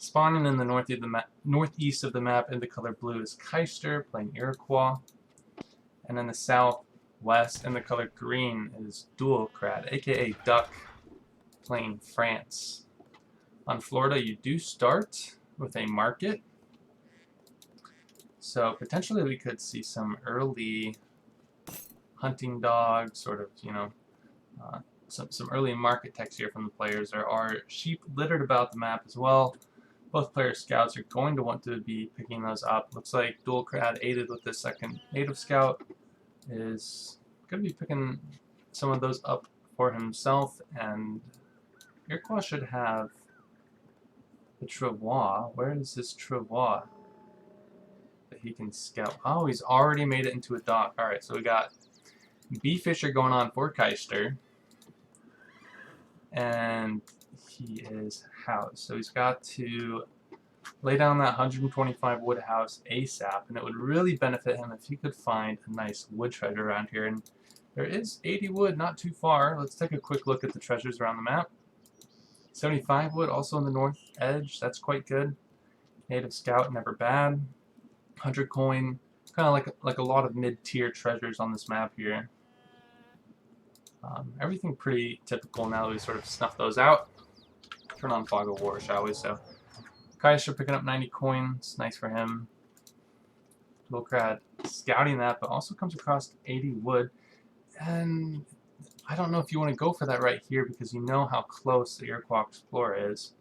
Spawning in the northeast of the map in the color blue is Kaister playing Iroquois. And in the southwest in the color green is duolckrad, aka Duck, playing France. On Florida, you do start with a market. So potentially we could see some early hunting dogs, sort of, some early market text here from the players. There are sheep littered about the map as well. Both player scouts are going to want to be picking those up. Looks like duolckrad, aided with the second native scout, is going to be picking some of those up for himself. And Iroquois should have the travois. Where is this travois that he can scout? Oh, he's already made it into a dock. Alright, so we got bee fisher going on for Kaister. And he is housed. So he's got to lay down that 125 wood house ASAP, and it would really benefit him if he could find a nice wood treasure around here. And there is 80 wood not too far. Let's take a quick look at the treasures around the map. 75 wood also on the north edge. That's quite good. Native scout, never bad. 100 coin. Kind of like a lot of mid-tier treasures on this map here. Everything pretty typical now that we sort of snuffed those out. Turn on Fog of War, shall we? So, Kaiser picking up 90 coins, nice for him. duolckrad scouting that, but also comes across 80 wood. And I don't know if you want to go for that right here because you know how close the Iroquois Explorer is.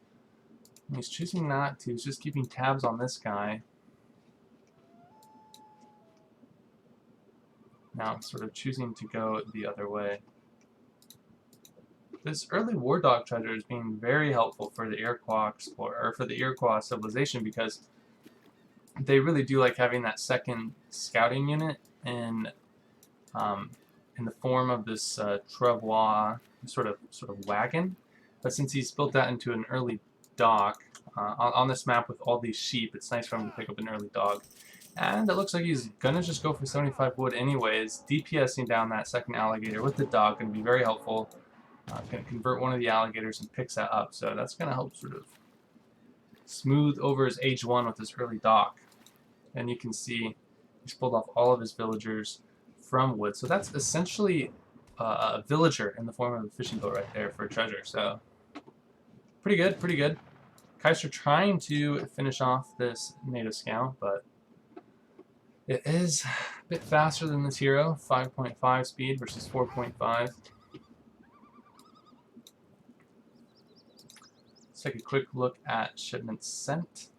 And he's choosing not to, he's just keeping tabs on this guy. Now I'm sort of choosing to go the other way. This early war dog treasure is being very helpful for the Iroquois Explorer, or for the Iroquois civilization, because they really do like having that second scouting unit in the form of this travois sort of wagon. But since he's built that into an early dock on this map with all these sheep, it's nice for him to pick up an early dog. And it looks like he's gonna just go for 75 wood anyways. DPSing down that second alligator with the dog gonna be very helpful. Going to convert one of the alligators and picks that up, so that's going to help sort of smooth over his age 1 with this early dock. And you can see he's pulled off all of his villagers from wood, so that's essentially a villager in the form of a fishing boat right there for treasure. So pretty good, pretty good. Kaiser trying to finish off this native scout, but it is a bit faster than this hero. 5.5 speed versus 4.5. Let's take a quick look at shipments sent.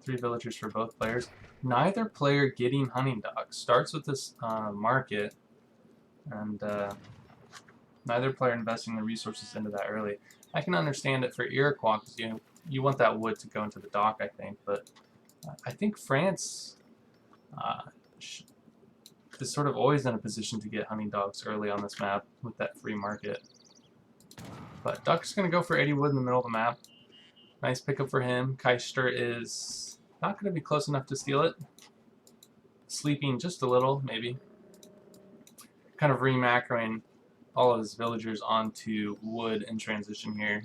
3 villagers for both players. Neither player getting hunting dogs. Starts with this market, and neither player investing the resources into that early. I can understand it for Iroquois because you want that wood to go into the dock, I think, but I think France is sort of always in a position to get hunting dogs early on this map with that free market. But Duck's going to go for 80 wood in the middle of the map. Nice pickup for him. Kaister is not going to be close enough to steal it. Sleeping just a little, maybe. Kind of re-macroing all of his villagers onto wood in transition here.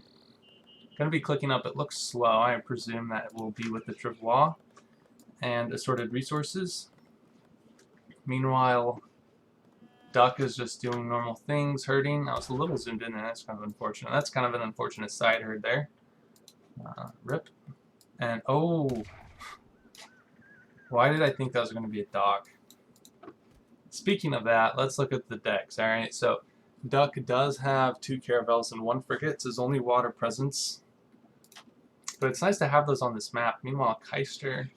Going to be clicking up. It looks slow. I presume that it will be with the travois and assorted resources. Meanwhile, Duck is just doing normal things, herding. I was a little zoomed in there. That's kind of unfortunate. That's kind of an unfortunate side herd there. Rip. And, oh. Why did I think that was going to be a dock? Speaking of that, let's look at the decks. Alright, so Duck does have 2 caravels and 1 frigate. It's his only water presence. But it's nice to have those on this map. Meanwhile, Kaister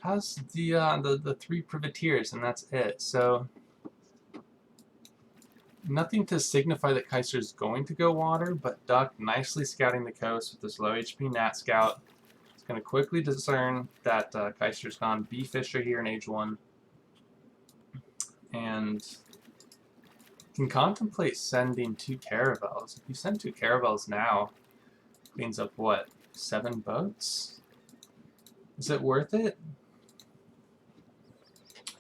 has the 3 privateers, and that's it. So nothing to signify that Kaister is going to go water, but Duck nicely scouting the coast with this low HP Nat Scout. It's going to quickly discern that Kaister's gone bee fisher here in age 1. And can contemplate sending 2 caravels. If you send 2 caravels now, cleans up what, 7 boats? Is it worth it?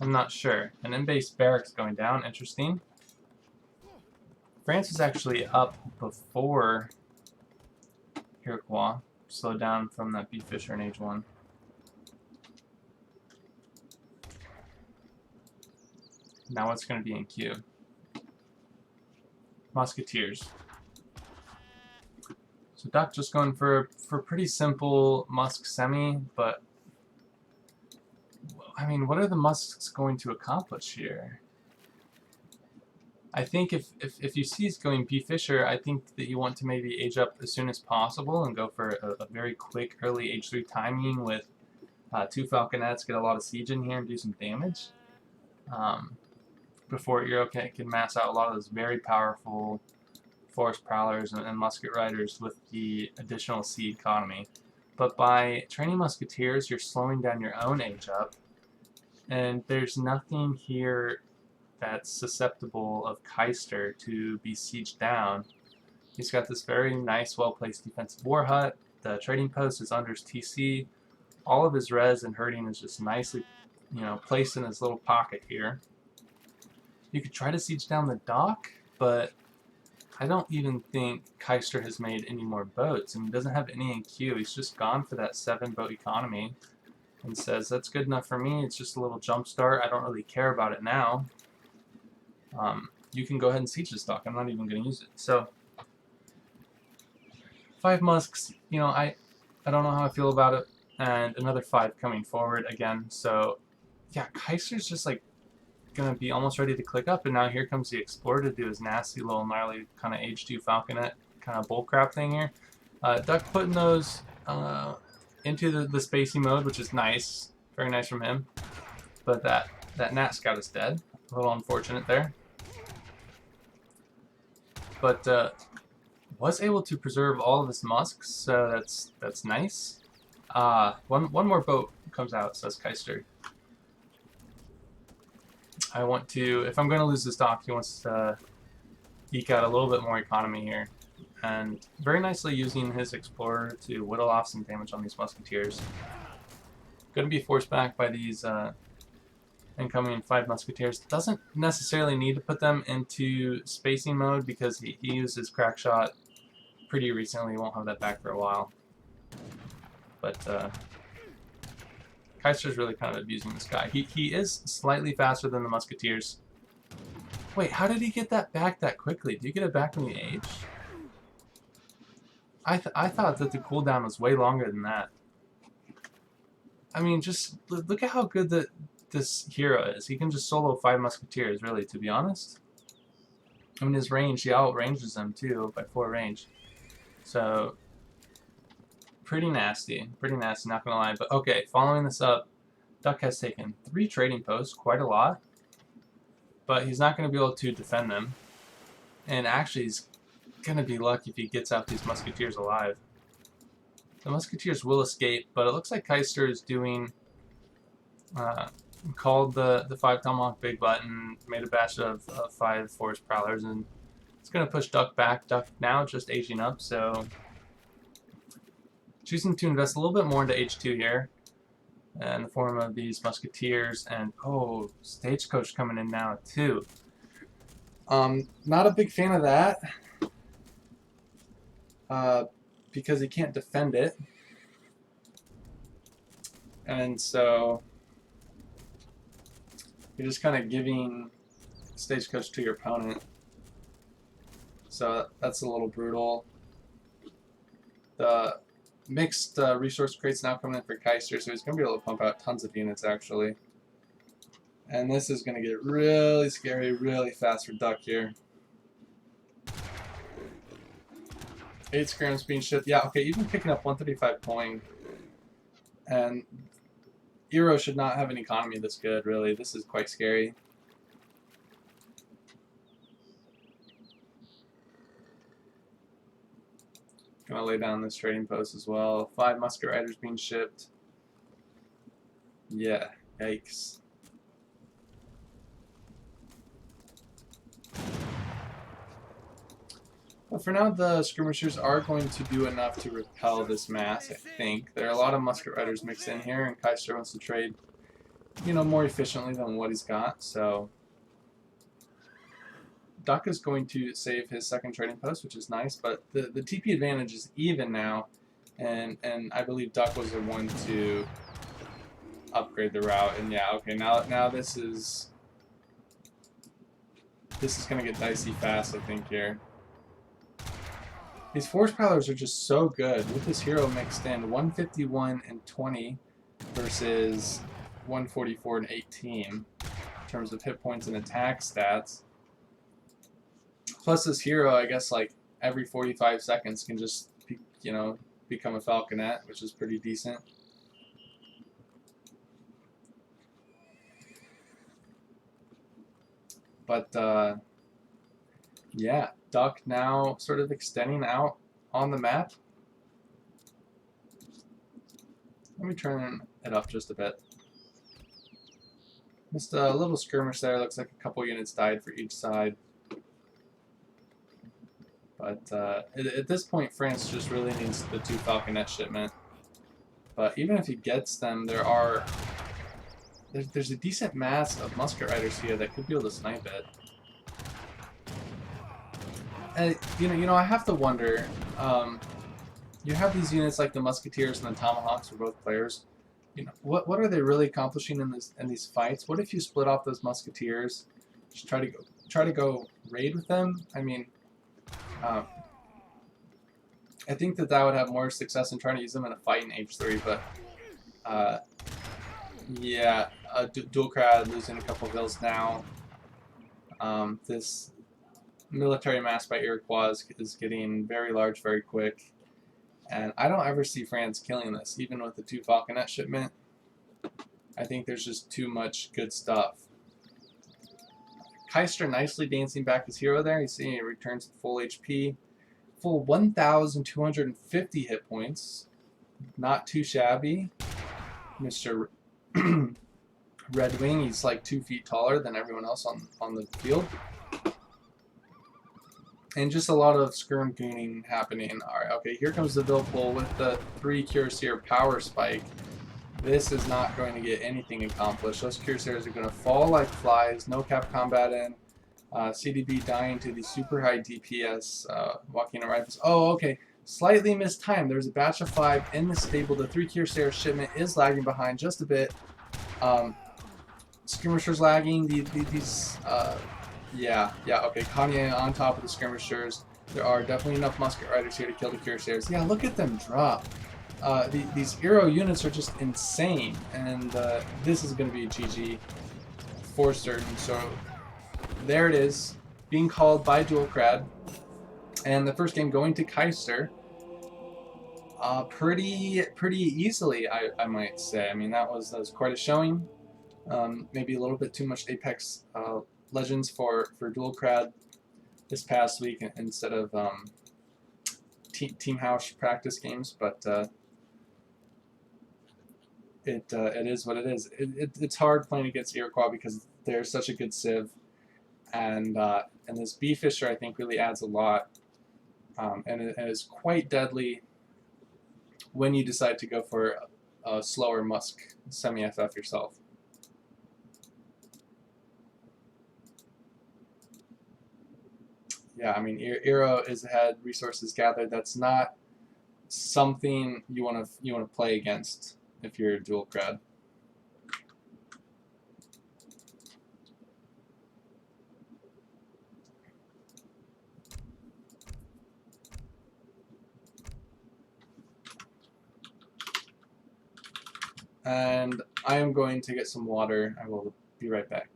I'm not sure. An in-base barracks going down, interesting. France is actually up before Iroquois. slowed down from that B Fisher in age 1. Now what's going to be in queue? Musketeers. So Duck just going for pretty simple Musk semi, but I mean, what are the Musks going to accomplish here? I think if you see he's going B Fisher, I think that you want to maybe age up as soon as possible and go for a very quick early age 3 timing with 2 Falconets, get a lot of siege in here and do some damage. Before Eero can mass out a lot of those very powerful Forest Prowlers and Musket Riders with the additional seed economy. But by training Musketeers, you're slowing down your own age up, and there's nothing here that's susceptible of Kaister to be sieged down. He's got this very nice, well-placed defensive war hut. The trading post is under his TC. All of his res and herding is just nicely, placed in his little pocket here. You could try to siege down the dock, but I don't even think Kaister has made any more boats, and he doesn't have any in queue. He's just gone for that 7 boat economy and says, that's good enough for me. It's just a little jump start. I don't really care about it now. You can go ahead and siege this dock. I'm not even going to use it. So 5 musks, I don't know how I feel about it. And another 5 coming forward again. So yeah, Kaiser's just like going to be almost ready to click up, and now here comes the Explorer to do his nasty little gnarly kind of H2 Falconet kind of bullcrap thing here. Duck putting those into the spacey mode, which is nice, very nice from him. But that Nat Scout is dead. A little unfortunate there. But was able to preserve all of his musks, so that's nice. One more boat comes out, says Kaister. I want to, if I'm going to lose this dock, he wants to eke out a little bit more economy here. And very nicely using his Explorer to whittle off some damage on these Musketeers. Going to be forced back by these incoming 5 Musketeers. Doesn't necessarily need to put them into spacing mode because he used his crack shot pretty recently. He won't have that back for a while. But Kaiser's really kind of abusing this guy. He is slightly faster than the Musketeers. Wait, how did he get that back that quickly? Did you get it back when you aged? I thought that the cooldown was way longer than that. I mean, just look at how good this hero is. He can just solo 5 Musketeers, really, to be honest. I mean, his range, he outranges them, too, by 4 range. So, pretty nasty, not gonna lie. But okay, following this up, Duck has taken 3 trading posts, quite a lot, but he's not gonna be able to defend them. And actually, he's gonna be lucky if he gets out these Musketeers alive. The Musketeers will escape, but it looks like Kaister is doing, called the 5 Tomahawk Big Button, made a batch of 5 Forest Prowlers, and it's gonna push Duck back. Duck now just aging up, so choosing to invest a little bit more into H2 here in the form of these Musketeers, and oh, Stagecoach coming in now too. Not a big fan of that because he can't defend it, and so you're just kind of giving Stagecoach to your opponent. So that's a little brutal. The mixed resource crates now coming in for Kaister, so he's going to be able to pump out tons of units, actually. And this is going to get really scary really fast for Duck here. 8 scarams being shipped. Yeah, okay, even picking up 135 coin. And Eero should not have an economy this good, really. This is quite scary. Gonna lay down this trading post as well. 5 Musket Riders being shipped. Yeah, yikes. But for now, the skirmishers are going to do enough to repel this mass, I think. There are a lot of Musket Riders mixed in here, and Kaister wants to trade, more efficiently than what he's got, so Duck is going to save his second trading post, which is nice, but the TP advantage is even now and I believe Duck was the one to upgrade the route. And yeah, okay, now this is gonna get dicey fast, I think here. These force prowlers are just so good with this hero mixed in. 151 and 20 versus 144 and 18 in terms of hit points and attack stats. Plus this hero, I guess, like every 45 seconds can just, you know, become a falconet, which is pretty decent. But yeah, Duck now sort of extending out on the map. Let me turn it up just a bit. Just a little skirmish there. Looks like a couple units died for each side. But at this point, France just really needs the 2 falconet shipment. But even if he gets them, there's a decent mass of musket riders here that could be able to snipe it. And you know, I have to wonder. You have these units like the musketeers and the tomahawks for both players. You know, what are they really accomplishing in these fights? What if you split off those musketeers, just try to go raid with them? I mean, I think that would have more success in trying to use them in a fight in H3. But yeah, duolckrad losing a couple of hills now. This military mass by Iroquois is getting very large very quick. And I don't ever see France killing this, even with the 2 falconet shipment. I think there's just too much good stuff. Kaister nicely dancing back his hero there. You see he returns to full HP. Full 1,250 hit points. Not too shabby. Mr. Red Wing, he's like 2 feet taller than everyone else on the field. And just a lot of skirm gooning happening. Alright, okay, here comes the Vilpul with the 3 Cuirassier power spike. This is not going to get anything accomplished. Those Cuirassiers are going to fall like flies. No cap combat in. CDB dying to the super high DPS walking rifles. Oh, okay. Slightly missed time. There's a batch of 5 in the stable. The 3 Cuirassier shipment is lagging behind just a bit. Skirmishers lagging. Yeah, okay. Kanye on top of the skirmishers. There are definitely enough musket riders here to kill the Cuirassiers. Yeah, look at them drop. These hero units are just insane, and this is going to be a GG for certain. So there it is, being called by duolckrad, and the first game going to kaister pretty easily, I might say. I mean, that was quite a showing. Maybe a little bit too much Apex Legends for duolckrad this past week instead of Team House practice games, but it is what it is. It's hard playing against Iroquois because they're such a good civ, and this Bee Fisher I think really adds a lot, and it is quite deadly when you decide to go for a slower Musk semi-FF yourself. Yeah, I mean, Eero is ahead, resources gathered. That's not something you want to play against if you're duolckrad. And I am going to get some water. I will be right back.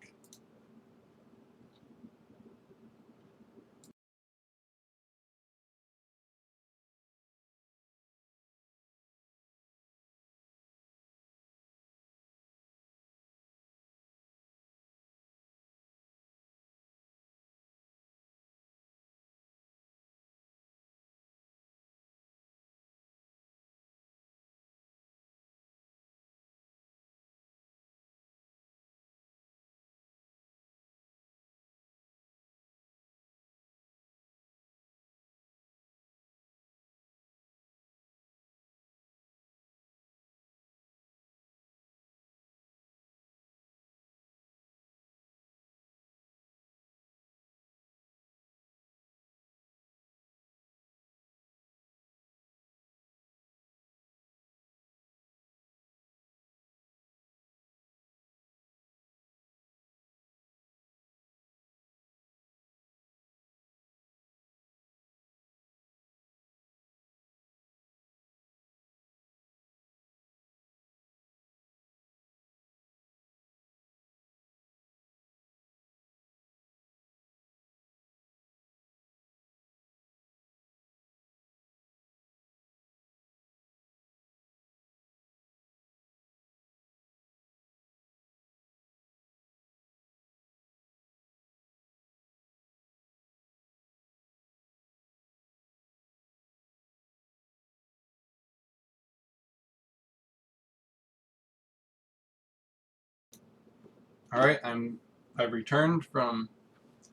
Alright, I've returned from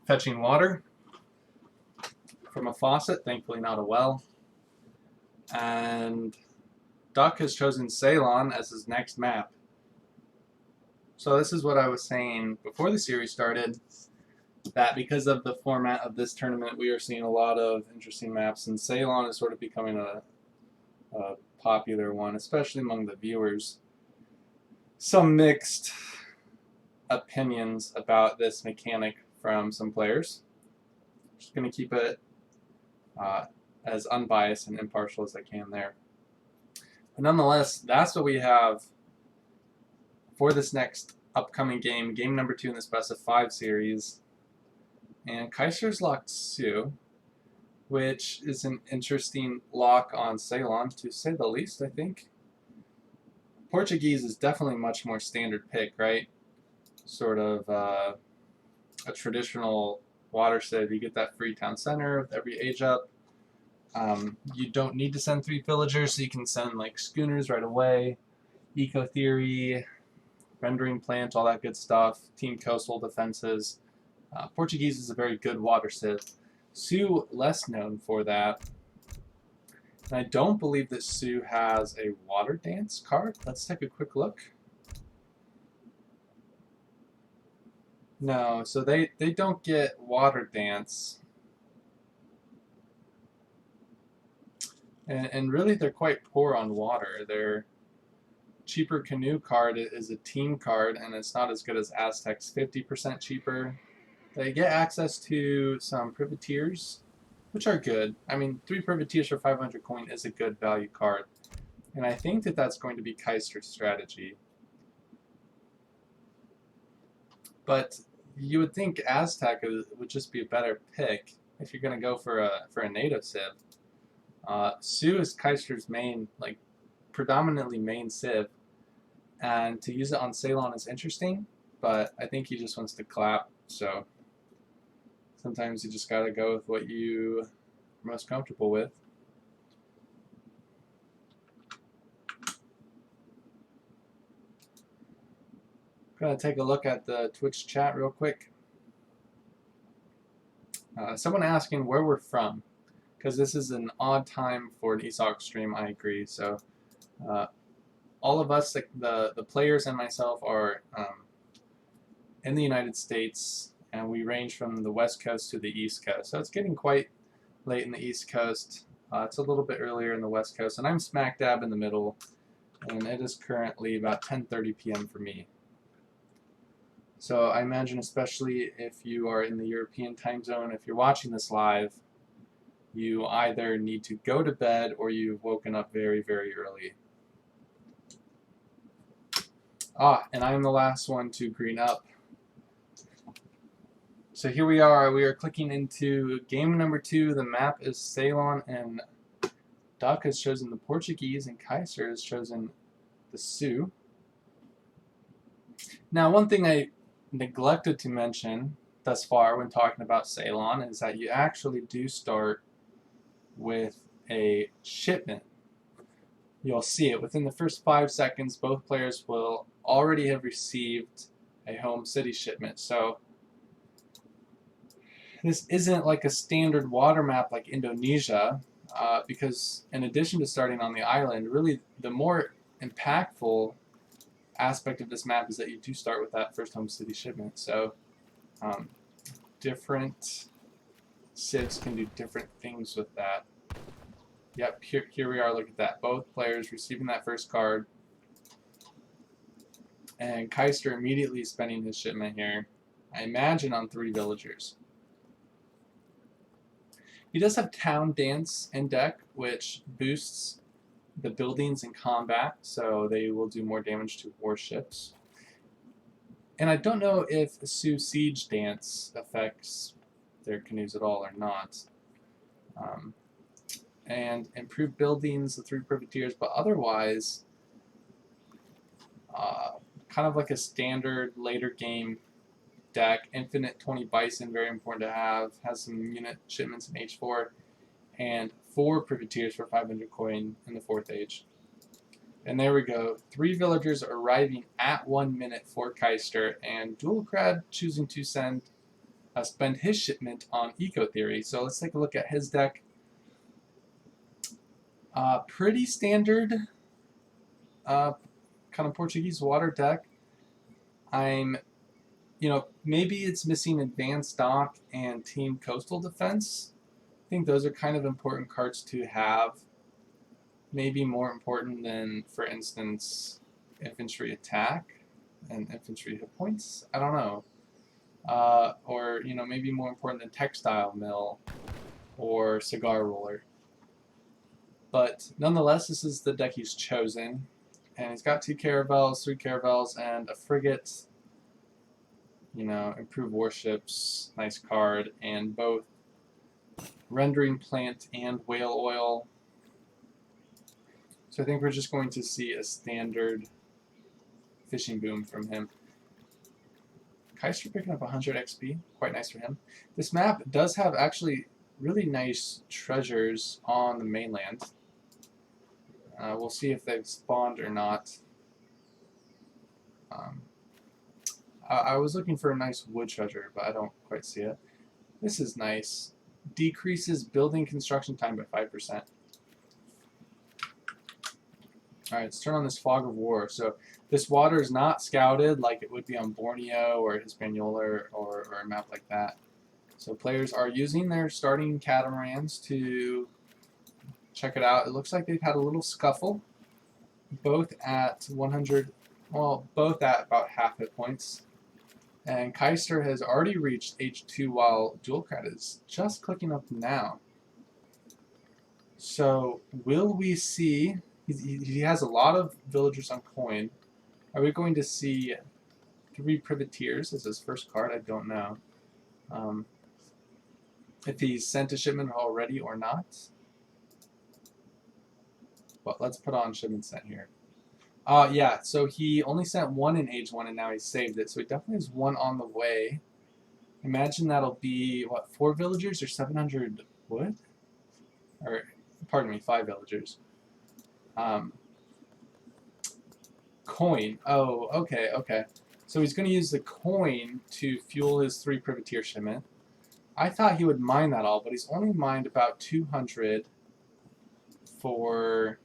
fetching water from a faucet, thankfully not a well. And Duck has chosen Ceylon as his next map. So this is what I was saying before the series started, that because of the format of this tournament, we are seeing a lot of interesting maps, and Ceylon is sort of becoming a popular one, especially among the viewers. Some mixed opinions about this mechanic from some players. Just going to keep it as unbiased and impartial as I can there. But nonetheless, that's what we have for this next upcoming game, game number 2 in this best of 5 series. And Kaiser's locked Sioux, which is an interesting lock on Ceylon, to say the least, I think. Portuguese is definitely much more standard pick, right? Sort of a traditional water civ. You get that free town center with every age up. You don't need to send 3 villagers, so you can send like schooners right away. Eco theory, rendering plant, all that good stuff. Team coastal defenses. Portuguese is a very good water civ. Sioux, less known for that. And I don't believe that Sioux has a water dance card. Let's take a quick look. No, so they don't get water dance. And really they're quite poor on water. Their cheaper canoe card is a team card, and it's not as good as Aztec's 50% cheaper. They get access to some privateers, which are good. I mean, 3 privateers for 500 coin is a good value card. And I think that that's going to be Kaister's strategy. But you would think Aztec would just be a better pick if you're going to go for a native civ. Sioux is Kaister's main, like, predominantly main civ. And to use it on Ceylon is interesting, but I think he just wants to clap, so sometimes you just gotta go with what you are most comfortable with. Gonna take a look at the Twitch chat real quick. Someone asking where we're from, because this is an odd time for an ESOC stream, I agree. So all of us, the players and myself, are in the United States, and we range from the West Coast to the East Coast. So it's getting quite late in the East Coast. It's a little bit earlier in the West Coast, and I'm smack dab in the middle, and it is currently about 10:30 p.m. for me. So I imagine, especially if you are in the European time zone, if you're watching this live, you either need to go to bed or you've woken up very, very early. And I'm the last one to green up. So here we are clicking into game number 2. The map is Ceylon, and Duck has chosen the Portuguese, and Kaiser has chosen the Sioux. Now, one thing I neglected to mention thus far when talking about Ceylon is that you actually do start with a shipment. You'll see it within the first 5 seconds. Both players will already have received a home city shipment. So this isn't like a standard water map like Indonesia, because in addition to starting on the island, really the more impactful aspect of this map is that you do start with that first home city shipment. So different civs can do different things with that. Yep, here we are, look at that. Both players receiving that first card. And Kaister immediately spending his shipment here. I imagine on 3 villagers. He does have Town Dance in deck, which boosts the buildings in combat, so they will do more damage to warships. And I don't know if Sioux Siege Dance affects their canoes at all or not. And improved buildings, the 3 privateers, but otherwise, kind of like a standard later game deck. Infinite 20 Bison, very important to have. Has some unit shipments in H4, and 4 privateers for 500 coin in the 4th age. And there we go. 3 villagers arriving at 1 minute for Kaister, and duolckrad choosing to spend his shipment on Eco Theory. So let's take a look at his deck. Pretty standard kind of Portuguese water deck. Maybe it's missing Advanced Dock and Team Coastal Defense. I think those are kind of important cards to have. Maybe more important than, for instance, Infantry Attack and Infantry Hit Points. I don't know. Or maybe more important than Textile Mill or Cigar Roller. But nonetheless, this is the deck he's chosen. And he's got 2 Caravels, 3 Caravels, and a Frigate. Improve Warships, nice card, and both Rendering Plant and Whale Oil. So I think we're just going to see a standard Fishing Boom from him. Kaister picking up 100 XP, quite nice for him. This map does have actually really nice treasures on the mainland. We'll see if they've spawned or not. I was looking for a nice wood treasure, but I don't quite see it. This is nice. Decreases building construction time by 5%. Alright, let's turn on this Fog of War. So this water is not scouted like it would be on Borneo or Hispaniola or a map like that. So players are using their starting catamarans to check it out. It looks like they've had a little scuffle. Both at 100, well, both at about half hit points. And Kaister has already reached H2 while duolckrad is just clicking up now. So will we see... He has a lot of villagers on coin. Are we going to see 3 privateers as his first card? I don't know. If he's sent a shipment already or not. But let's put on shipment sent here. Yeah, so he only sent 1 in age 1 and now he saved it. So he definitely has 1 on the way. Imagine that'll be, what, 4 villagers or 700 wood? Or, pardon me, 5 villagers. Coin. Oh, okay. So he's going to use the coin to fuel his 3 privateer shipment. I thought he would mine that all, but he's only mined about 200 for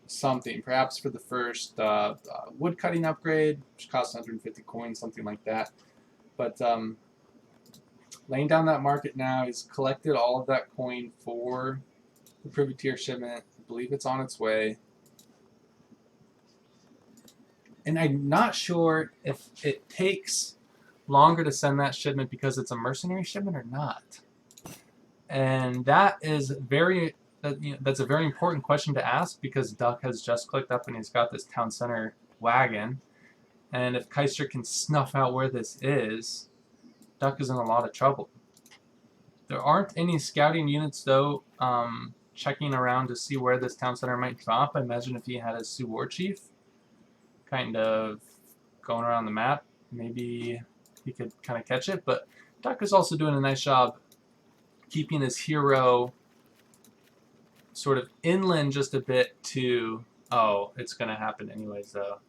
something. Perhaps for the first wood cutting upgrade, which costs 150 coins, something like that. But laying down that market now, he's collected all of that coin for the privateer shipment. I believe it's on its way. And I'm not sure if it takes longer to send that shipment because it's a mercenary shipment or not. And that is that's a very important question to ask because Duck has just clicked up and he's got this town center wagon. And if Kaister can snuff out where this is, Duck is in a lot of trouble. There aren't any scouting units though checking around to see where this town center might drop. I imagine if he had a Sioux War Chief kind of going around the map, maybe he could kind of catch it. But Duck is also doing a nice job keeping his hero sort of inland just a bit to... Oh, it's going to happen anyways, though.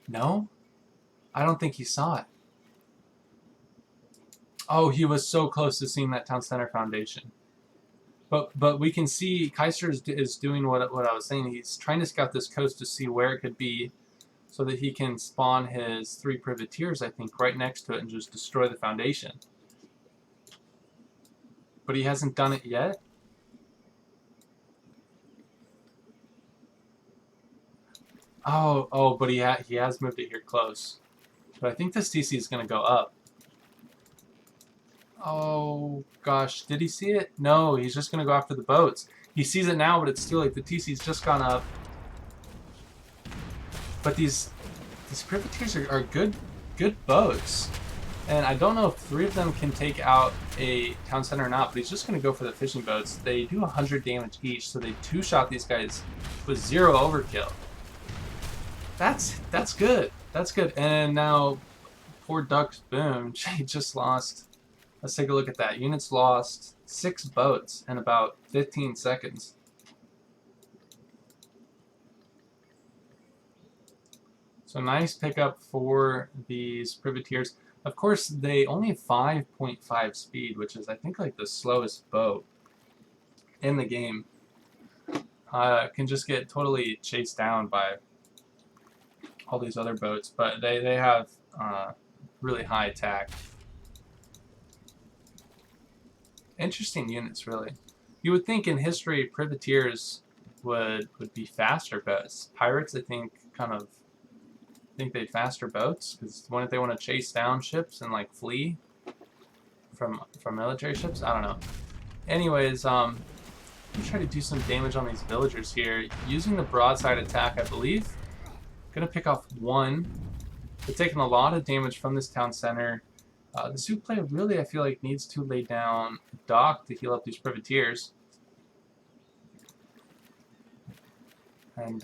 No? I don't think he saw it. Oh, he was so close to seeing that town center foundation. But we can see Kaister is doing what I was saying. He's trying to scout this coast to see where it could be so that he can spawn his 3 privateers, I think, right next to it and just destroy the foundation. But he hasn't done it yet. Oh, but he has moved it here close. But I think this TC is going to go up. Oh, gosh. Did he see it? No, he's just going to go after the boats. He sees it now, but it's too late. The TC's just gone up. But these privateers are good boats. And I don't know if 3 of them can take out a town center or not, but he's just going to go for the fishing boats. They do 100 damage each, so they 2-shot these guys with 0 overkill. That's good. That's good. And now, poor Duck's boom. He just lost. Let's take a look at that. Units lost 6 boats in about 15 seconds. So nice pickup for these privateers. Of course, they only have 5.5 speed, which is, I think, like the slowest boat in the game. Can just get totally chased down by all these other boats, but they have really high attack. Interesting units, really. You would think in history privateers would be faster boats. Pirates, I think, think they'd faster boats, because wouldn't they want to chase down ships and like flee from military ships? I don't know. Anyways, I'm gonna try to do some damage on these villagers here using the broadside attack, I believe. Gonna pick off one. They're taking a lot of damage from this town center. The suit player really, I feel like, needs to lay down a dock to heal up these privateers. And,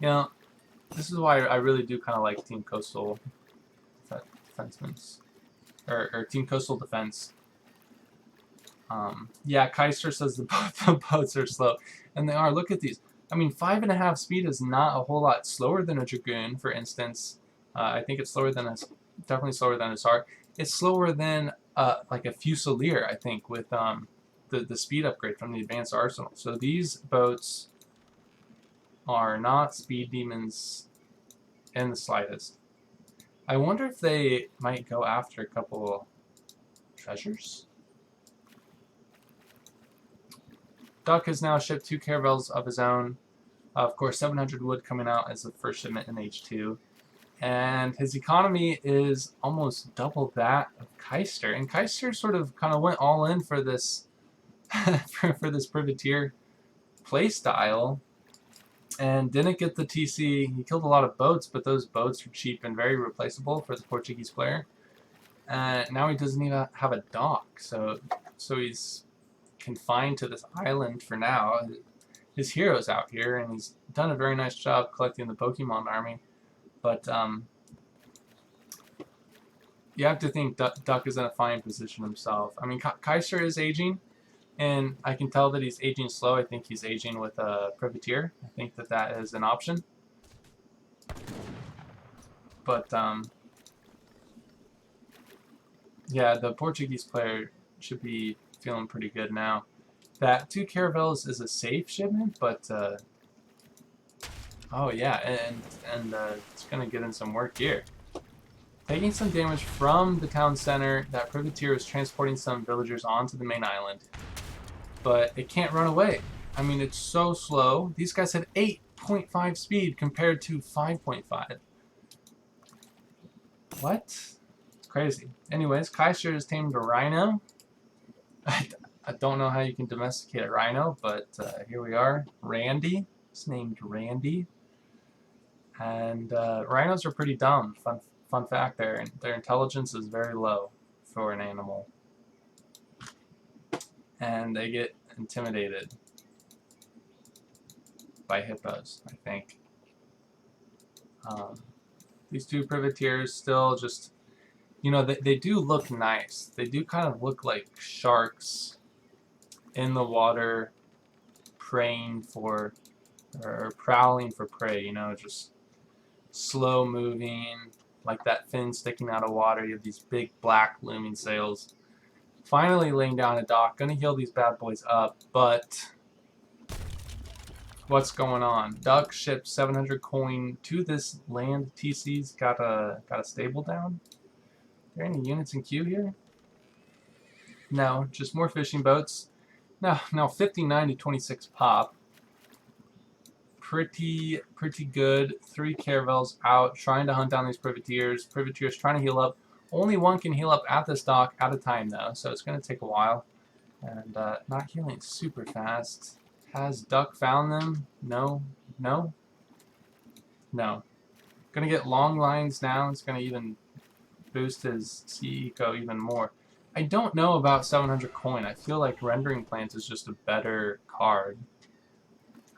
you know, this is why I really do kind of like Team Coastal Defensemen. Or Team Coastal Defense. Yeah, Kaister says the boats are slow. And they are. Look at these. I mean, 5.5 speed is not a whole lot slower than a Dragoon, for instance. I think it's slower than definitely slower than a Sark. It's slower than like a Fusilier, I think, with the speed upgrade from the Advanced Arsenal. So these boats are not speed demons in the slightest. I wonder if they might go after a couple treasures. Duck has now shipped 2 caravels of his own. Of course, 700 wood coming out as the first shipment in H2. And his economy is almost double that of Kaister. And Kaister sort of kind of went all in for this for this privateer playstyle and didn't get the TC. He killed a lot of boats, but those boats are cheap and very replaceable for the Portuguese player. And now he doesn't even have a dock, so he's confined to this island for now. His hero's out here, and he's done a very nice job collecting the Pokemon army. But you have to think Duck is in a fine position himself. I mean, Kaiser is aging, and I can tell that he's aging slow. I think he's aging with a privateer. I think that is an option. But yeah, the Portuguese player should be feeling pretty good now. That 2 caravels is a safe shipment, but oh yeah, and it's gonna get in some work here. Taking some damage from the town center, that privateer is transporting some villagers onto the main island, but it can't run away. I mean, it's so slow. These guys have 8.5 speed compared to 5.5. What? It's crazy. Anyways, Kaiser has tamed a rhino. I don't know how you can domesticate a rhino, but here we are. Randy. It's named Randy. And rhinos are pretty dumb. Fun fact there. Their intelligence is very low for an animal. And they get intimidated by hippos, I think. These 2 privateers still just, you know, they do look nice. They do kind of look like sharks in the water, preying for, or prowling for prey, you know, just slow moving, like that fin sticking out of water. You have these big black looming sails. Finally laying down a dock, gonna heal these bad boys up, but what's going on? Duck shipped 700 coin to this land. TC's got a stable down. Are there any units in queue here? No, just more fishing boats. Now 59 to 26 pop. Pretty good. 3 caravels out, trying to hunt down these privateers. Privateers trying to heal up. Only one can heal up at this dock at a time, though, so it's going to take a while. And not healing super fast. Has Duck found them? No. Going to get long lines now. It's going to even boost his sea eco even more. I don't know about 700 coin. I feel like Rendering Plant is just a better card.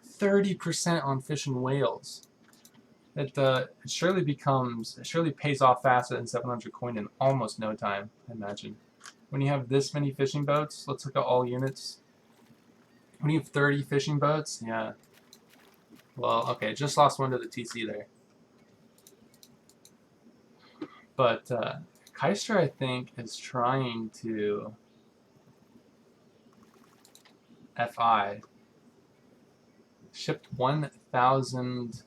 30% on fish and whales. It surely pays off faster than 700 coin in almost no time, I imagine. When you have this many fishing boats, let's look at all units. When you have 30 fishing boats, yeah. Well, okay, just lost one to the TC there. But Kaister, I think, is trying to FI. Shipped 1,000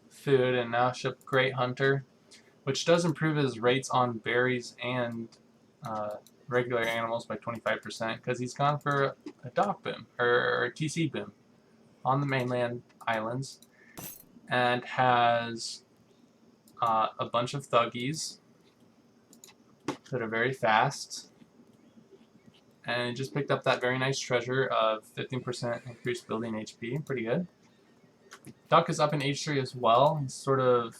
food and now shipped Great Hunter, which does improve his rates on berries and regular animals by 25% because he's gone for a dock boom or a TC boom on the mainland islands and has a bunch of thuggies that are very fast, and just picked up that very nice treasure of 15% increased building HP. Pretty good. Duck is up in H3 as well. He's sort of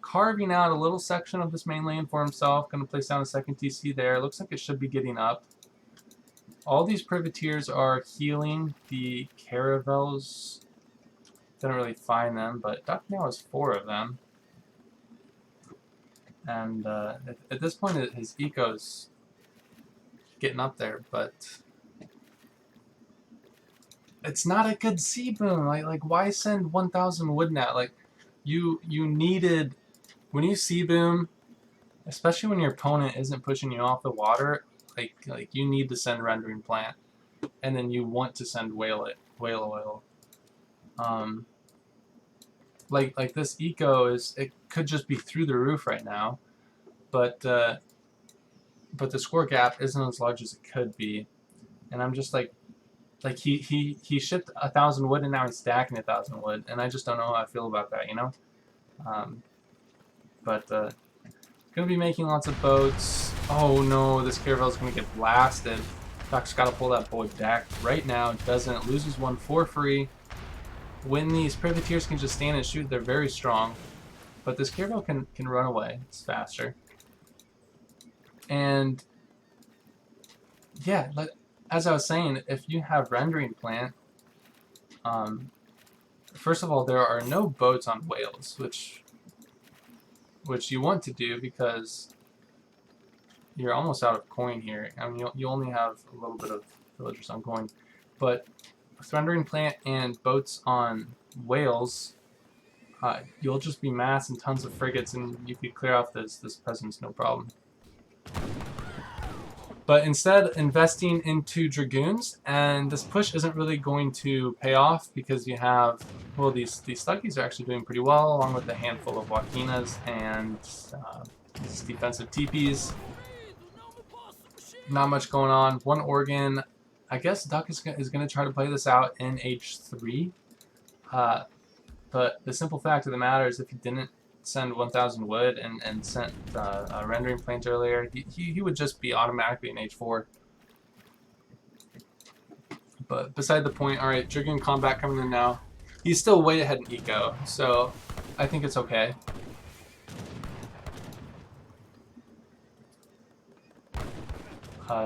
carving out a little section of this main lane for himself. Going to place down a second TC there. Looks like it should be getting up. All these privateers are healing the caravels. Didn't really find them, but Duck now has 4 of them. And at this point, his eco's getting up there, but it's not a good sea boom. Like why send 1,000 wood now? Like you needed, when you sea boom, especially when your opponent isn't pushing you off the water, like you need to send rendering plant, and then you want to send whale oil. Like this eco it could just be through the roof right now, but the score gap isn't as large as it could be, and I'm just like he shipped 1,000 wood and now he's stacking 1,000 wood, and I just don't know how I feel about that, you know. Gonna be making lots of boats. Oh no, this caravel's gonna get blasted. Doc's gotta pull that boy back right now. Doesn't, loses one for free. When these privateers can just stand and shoot, they're very strong. But this caravel can run away. It's faster. And yeah, as I was saying, if you have rendering plant, first of all, there are no boats on whales, which you want to do because you're almost out of coin here. I mean, you only have a little bit of villagers on coin, but with rendering plant and boats on whales, you'll just be mass and tons of frigates, and you could clear off this presence no problem. But instead, investing into dragoons, and this push isn't really going to pay off because you have, well, these thuggies are actually doing pretty well, along with a handful of Wakinas and these defensive teepees. Not much going on. One organ. I guess Duck is going to try to play this out in H3. But the simple fact of the matter is, if he didn't send 1,000 wood and sent a rendering plant earlier, he would just be automatically in H4. But beside the point, alright, Dragoon combat coming in now. He's still way ahead in eco, so I think it's okay.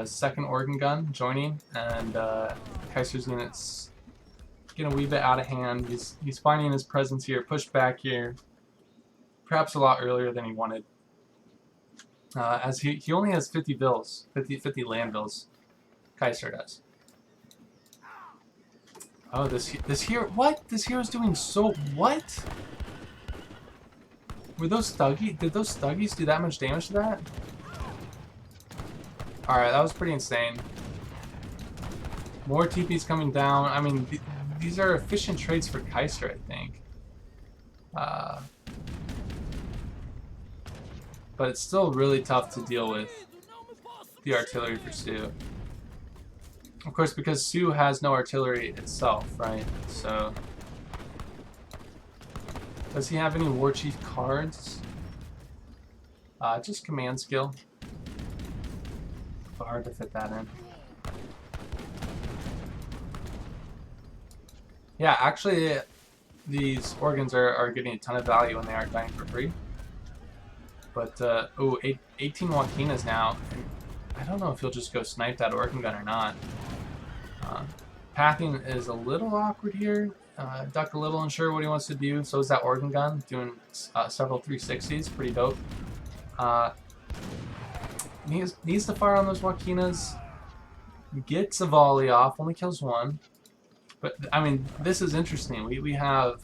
Second organ gun joining, and Kaiser's units getting a wee bit out of hand. He's finding his presence here, pushed back here, perhaps a lot earlier than he wanted. As he only has 50 bills, 50 land bills. Kaiser does. Oh, this hero, what? This hero's doing so, what? Were those thuggies, did those thuggies do that much damage to that? Alright, that was pretty insane. More TPs coming down. I mean, these are efficient trades for Kaister, I think. But it's still really tough to deal with the artillery for Stu. Of course, because Stu has no artillery itself, right? So, does he have any War Chief cards? Just command skill. But hard to fit that in. Yeah, actually, these organs are getting a ton of value when they aren't dying for free. But, ooh, 18 Wakinas now. I don't know if he'll just go snipe that organ gun or not. Pathing is a little awkward here. Duck a little unsure what he wants to do. So is that organ gun, doing several 360s. Pretty dope. Needs to fire on those Wakinas. Gets a volley off. Only kills one. But, I mean, this is interesting. We have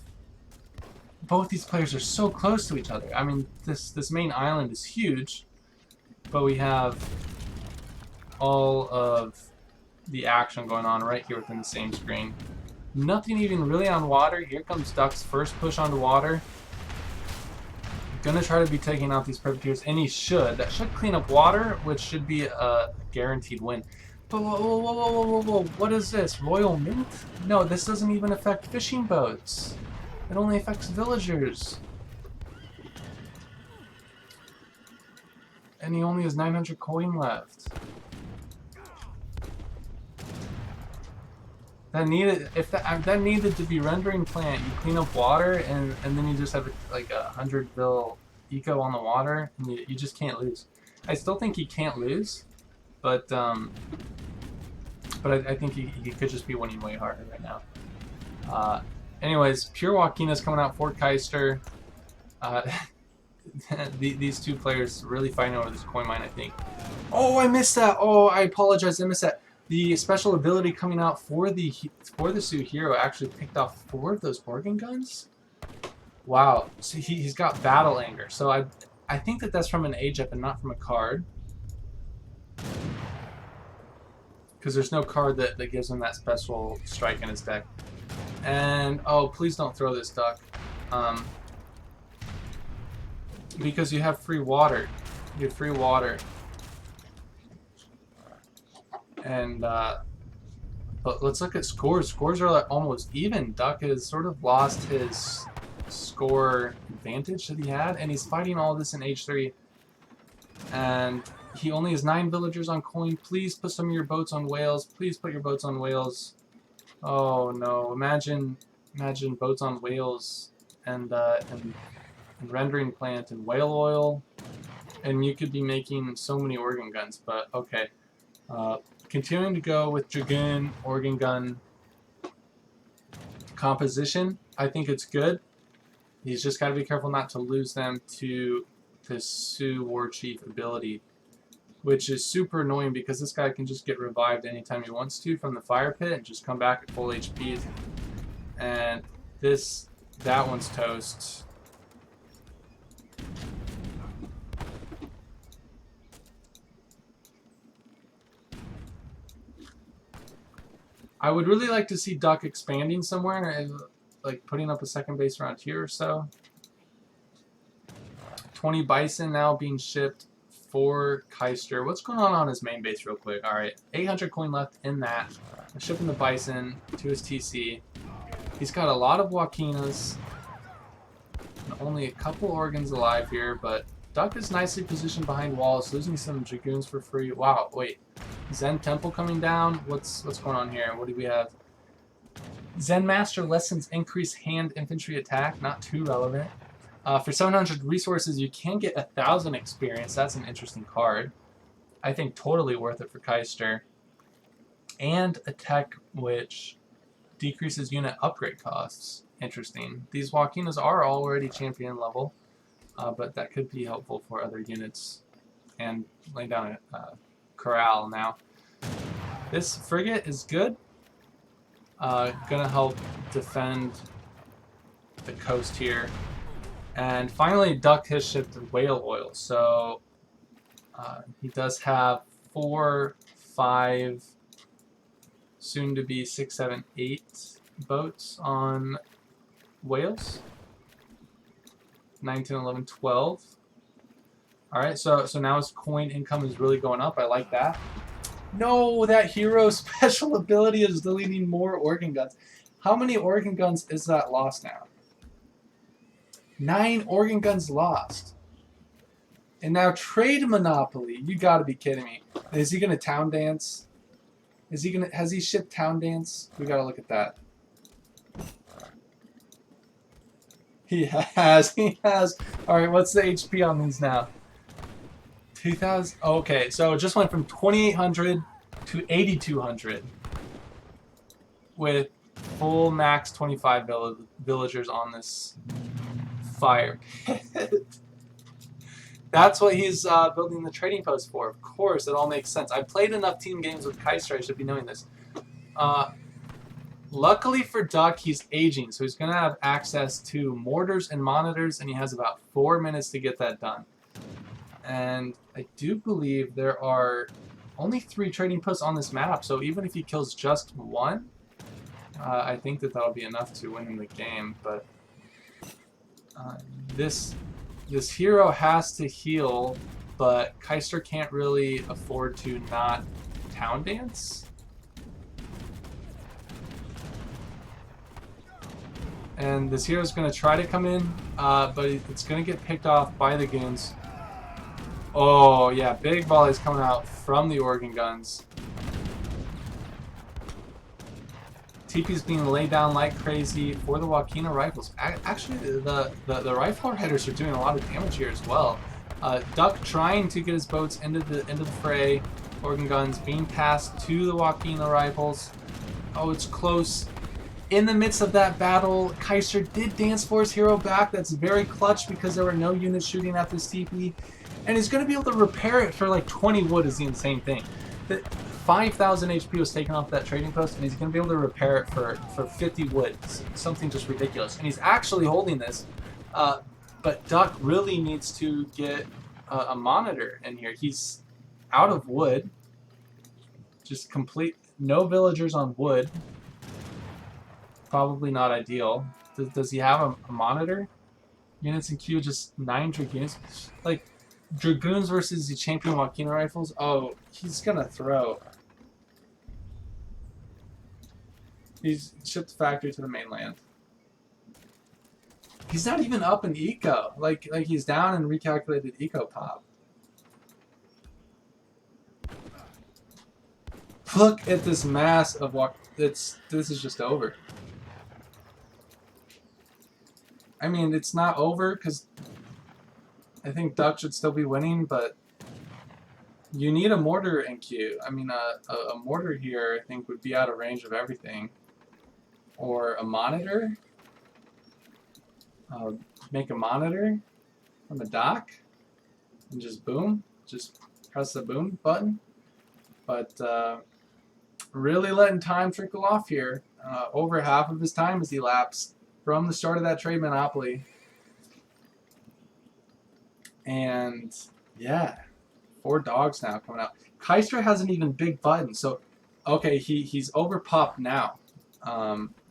both these players are so close to each other. I mean, this main island is huge, but we have all of the action going on right here within the same screen. Nothing even really on water. Here comes Duck's first push onto water. Gonna try to be taking out these privateers, and he should. That should clean up water, which should be a guaranteed win. But whoa, what is this? Royal Mint? No, this doesn't even affect fishing boats. It only affects villagers. And he only has 900 coin left. That needed to be rendering plant. You clean up water, and then you just have like 100 bill eco on the water, and you just can't lose. I still think he can't lose, but I think he could just be winning way harder right now. Anyways, Pure Joaquina's coming out for Kaister. These two players really fighting over this coin mine, I think. Oh, I missed that. Oh, I apologize. I missed that. The special ability coming out for the Sioux hero actually picked off 4 of those organ guns. Wow. So he's got battle anger. So I think that's from an age-up and not from a card. Because there's no card that gives him that special strike in his deck. And, oh, please don't throw this, Duck. Because you have free water. You have free water. And, but let's look at scores. Scores are like almost even. Duck has sort of lost his score advantage that he had, and he's fighting all this in H3. And he only has 9 villagers on coin. Please put some of your boats on whales. Please put your boats on whales. Oh no! Imagine boats on whales and rendering plant and whale oil, and you could be making so many organ guns. But okay. Continuing to go with Dragoon, organ gun composition, I think it's good. He's just got to be careful not to lose them to the Sioux War Chief ability, which is super annoying because this guy can just get revived anytime he wants to from the fire pit and just come back at full HP. And that one's toast. I would really like to see Duck expanding somewhere and like putting up a second base around here or so. 20 bison now being shipped for Kaister. What's going on his main base real quick? Alright, 800 coin left in that. I'm shipping the bison to his TC. He's got a lot of Joaquinas. And only a couple organs alive here, but Duck is nicely positioned behind walls, losing some Dragoons for free. Wow, wait. Zen Temple coming down. What's going on here? What do we have? Zen Master lessons increase hand infantry attack. Not too relevant. For 700 resources, you can get 1,000 experience. That's an interesting card. I think totally worth it for Kaister. And a tech which decreases unit upgrade costs. Interesting. These Joaquinas are already champion level, but that could be helpful for other units. And lay down a corral now. This frigate is good. Gonna help defend the coast here. And finally, Duck has shipped whale oil. So he does have 4, 5, soon to be 6, 7, 8 boats on whales. 9, 10, 11, 12. Alright, so now his coin income is really going up. I like that. No, that hero special ability is deleting more organ guns. How many organ guns is that lost now? 9 organ guns lost. And now trade monopoly. You gotta be kidding me. Is he gonna town dance? Has he shipped town dance? We gotta look at that. He has. Alright, what's the HP on these now? 2,000. Okay, so it just went from 2,800 to 8,200 with full max 25 villagers on this fire pit. That's what he's building the trading post for. Of course, it all makes sense. I played enough team games with Kaister. I should be knowing this. Luckily for Duck, he's aging, so he's going to have access to mortars and monitors, and he has about 4 minutes to get that done. And I do believe there are only 3 trading posts on this map, so even if he kills just one, I think that that'll be enough to win him the game. But this hero has to heal, but Kaister can't really afford to not town dance. And this hero's going to try to come in, but it's going to get picked off by the goons. Oh, yeah, big volleys coming out from the organ guns. TP's being laid down like crazy for the Joaquina rifles. Actually, the rifle headers are doing a lot of damage here as well. Duck trying to get his boats into the fray. Organ guns being passed to the Joaquina rifles. Oh, it's close. In the midst of that battle, Kaister did dance for his hero back. That's very clutch because there were no units shooting at this TP. And he's going to be able to repair it for like 20 wood is the insane thing. 5,000 HP was taken off that trading post, and he's going to be able to repair it for 50 wood. Something just ridiculous. And he's actually holding this. But Duck really needs to get a monitor in here. He's out of wood. Just complete. No villagers on wood. Probably not ideal. Does he have a monitor? Units in queue, just 9 dragoons. Like, dragoons versus the champion Joaquina rifles. Oh, he's gonna throw. He's shipped the factory to the mainland. He's not even up in eco. Like he's down in recalculated eco pop. Look at this mass of this is just over. I mean, it's not over because I think Duck should still be winning, but you need a mortar in queue. I mean, a mortar here I think would be out of range of everything. Or a monitor. Make a monitor from the dock and just boom. Just press the boom button. But really letting time trickle off here. Over half of his time has elapsed from the start of that trade monopoly. And yeah, 4 dogs now coming out. Kaister has an even big button, so okay, he's over popped now.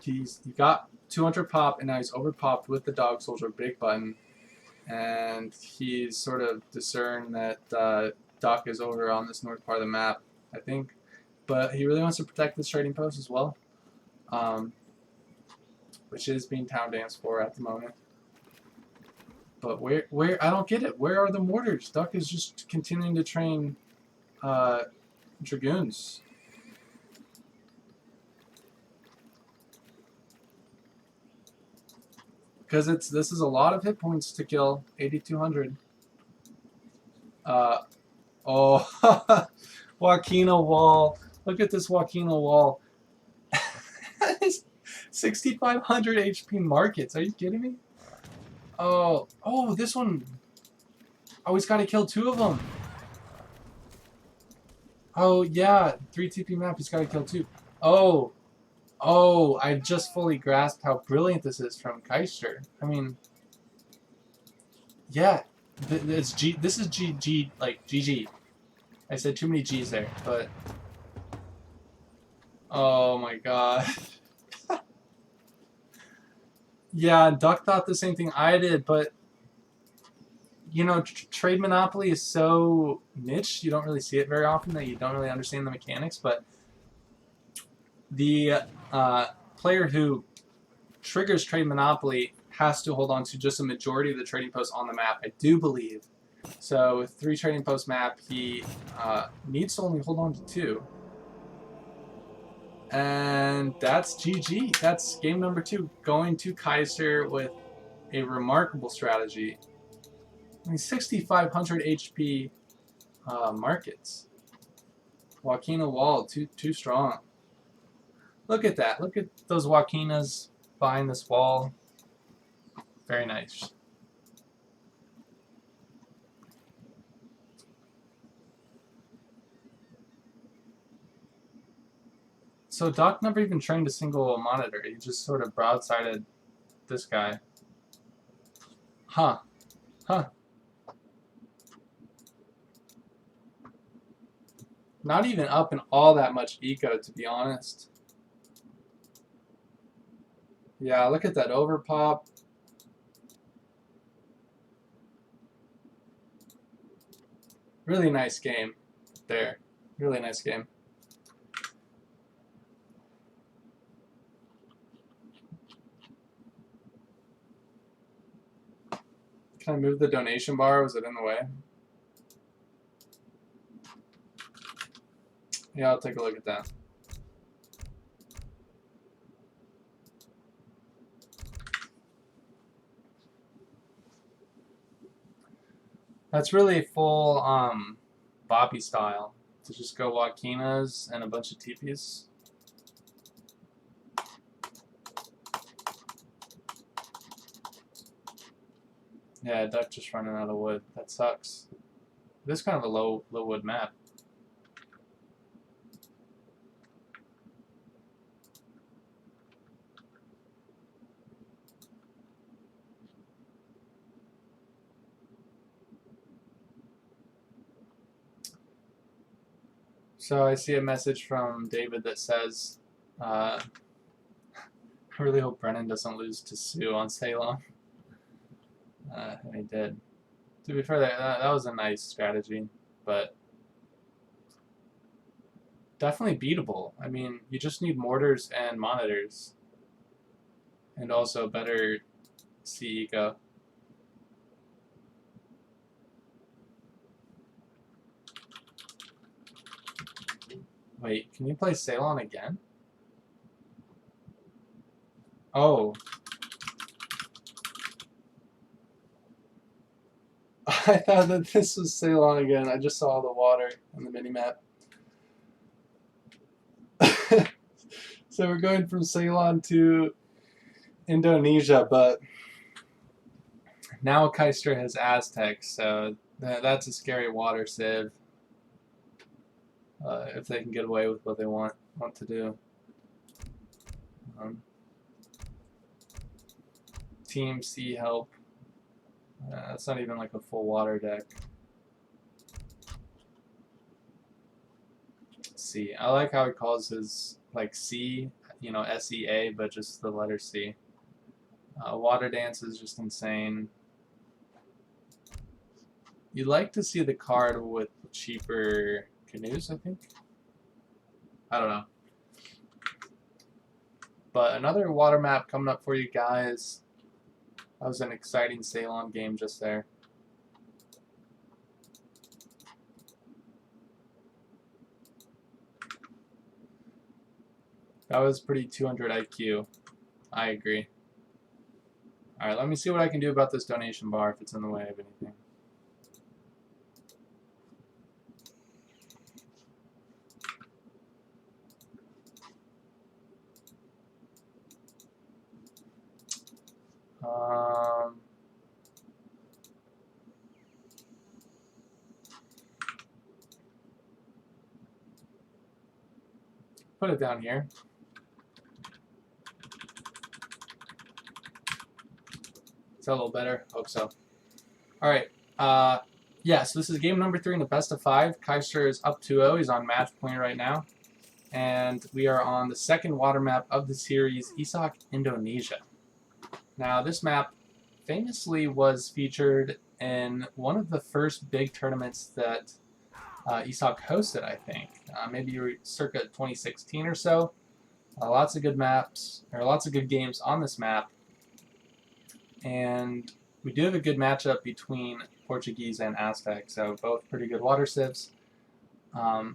He got 200 pop, and now he's over popped with the dog soldier big button, and he's sort of discerned that Duck is over on this north part of the map, I think, but he really wants to protect this trading post as well, which is being town danced for at the moment. But where I don't get it. Where are the mortars? Duck is just continuing to train dragoons. Because this is a lot of hit points to kill. 8,200. Oh, Joaquina wall. Look at this Joaquina wall. 6,500 HP markets. Are you kidding me? Oh, this one. Oh, he's got to kill 2 of them. Oh, yeah. 3 TP map. He's got to kill 2. Oh, I just fully grasped how brilliant this is from Kaister. I mean, yeah. This is GG, like GG. I said too many G's there, but. Oh my god. Yeah, Duck thought the same thing I did, but you know, trade monopoly is so niche, you don't really see it very often that you don't really understand the mechanics, but the player who triggers trade monopoly has to hold on to just a majority of the trading posts on the map, I do believe. So with 3 trading post map, he needs to only hold on to 2. And that's GG. That's game number 2, going to Kaister with a remarkable strategy. I mean, 6,500 HP markets. Joaquina wall, too strong. Look at that. Look at those Joaquinas behind this wall. Very nice. So Doc never even trained a single monitor. He just sort of broadsided this guy. Huh. Huh. Not even up in all that much eco, to be honest. Yeah, look at that overpop. Really nice game there. Really nice game. Can I move the donation bar? Was it in the way? Yeah, I'll take a look at that. That's really full Bobby style. To just go Joaquinas and a bunch of TPs. Yeah, duck just running out of wood. That sucks. This is kind of a low wood map. So I see a message from David that says, I really hope Brennan doesn't lose to Sue on Ceylon. And he did. To be fair, that was a nice strategy, but definitely beatable. I mean, you just need mortars and monitors, and also better C eco. Wait, can you play Ceylon again? Oh. I thought that this was Ceylon again. I just saw the water on the minimap. So we're going from Ceylon to Indonesia, but now Kaister has Aztecs, so that's a scary water sieve. If they can get away with what they want to do. Team C help. That's not even like a full water deck. C. I like how he calls his like C, you know, SEA, but just the letter C. Water dance is just insane. You'd like to see the card with cheaper canoes, I think. I don't know. But another water map coming up for you guys. That was an exciting Ceylon game just there. That was pretty 200 IQ. I agree. Alright, let me see what I can do about this donation bar if it's in the way of anything. Put it down here. Is that a little better? Hope so. Alright. Yeah, so this is game number 3 in the best of 5. Kaister is up 2-0. He's on match point right now. And we are on the second water map of the series, Esoc Indonesia. Now, this map famously was featured in one of the first big tournaments that Esoc hosted, I think. Maybe circa 2016 or so. Lots of good maps, or lots of good games on this map. And we do have a good matchup between Portuguese and Aztec, so both pretty good water sieves. Of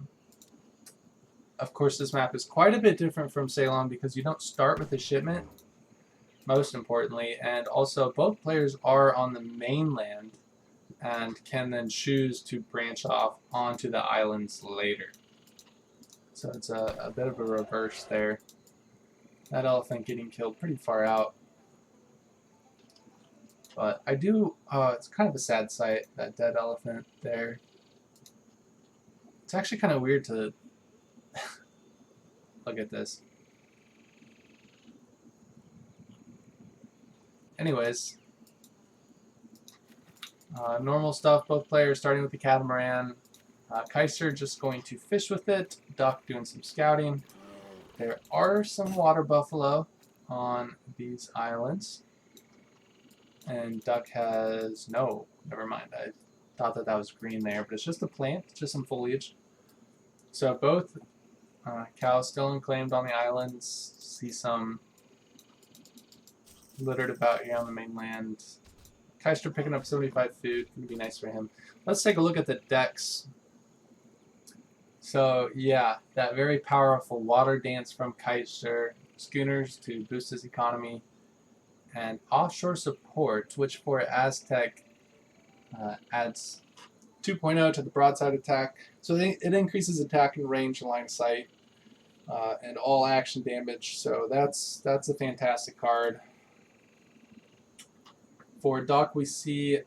course, this map is quite a bit different from Ceylon because you don't start with a shipment, most importantly, and also both players are on the mainland and can then choose to branch off onto the islands later. So it's a bit of a reverse there. That elephant getting killed pretty far out. But I do, it's kind of a sad sight, that dead elephant there. It's actually kind of weird to Look at this. Anyways, normal stuff, both players starting with the catamaran. Kaister just going to fish with it, Duck doing some scouting. There are some water buffalo on these islands. And Duck has, no, never mind. I thought that was green there, but it's just a plant, just some foliage. So both cows still unclaimed on the islands. See some littered about here on the mainland. Kaister picking up 75 food, gonna be nice for him. Let's take a look at the decks. So yeah, that very powerful water dance from Kaister, schooners to boost his economy, and offshore support, which for Aztec adds 2.0 to the broadside attack. So it increases attack and range and line of sight, and all action damage. So that's a fantastic card. For Duck, we see